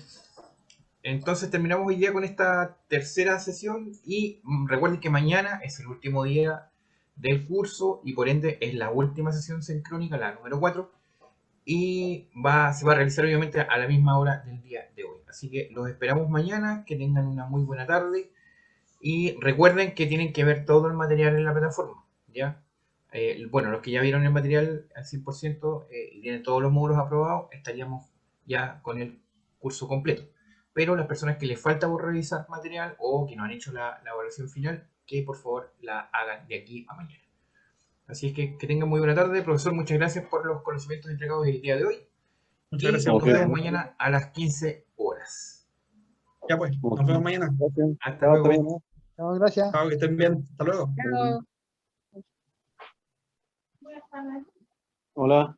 S5: entonces terminamos hoy día con esta tercera sesión y recuerden que mañana es el último día del curso y por ende es la última sesión sincrónica, la número 4, y se va a realizar obviamente a la misma hora del día de hoy. Así que los esperamos mañana, que tengan una muy buena tarde y recuerden que tienen que ver todo el material en la plataforma, ¿ya? Bueno, los que ya vieron el material al 100% y tienen todos los módulos aprobados, estaríamos ya con el curso completo. Pero las personas que les falta por revisar material o que no han hecho la evaluación final, que por favor la hagan de aquí a mañana. Así es que tengan muy buena tarde. Profesor, muchas gracias por los conocimientos entregados el día de hoy.
S1: Muchas
S5: Y
S1: gracias a
S5: nos vemos
S1: ustedes.
S5: mañana a las 15 horas.
S1: Ya pues, nos vemos mañana.
S4: Gracias.
S5: Hasta
S4: Chao,
S5: luego.
S4: hasta
S3: Chao, gracias.
S1: Chao, que estén bien. Hasta luego.
S4: luego. Hola.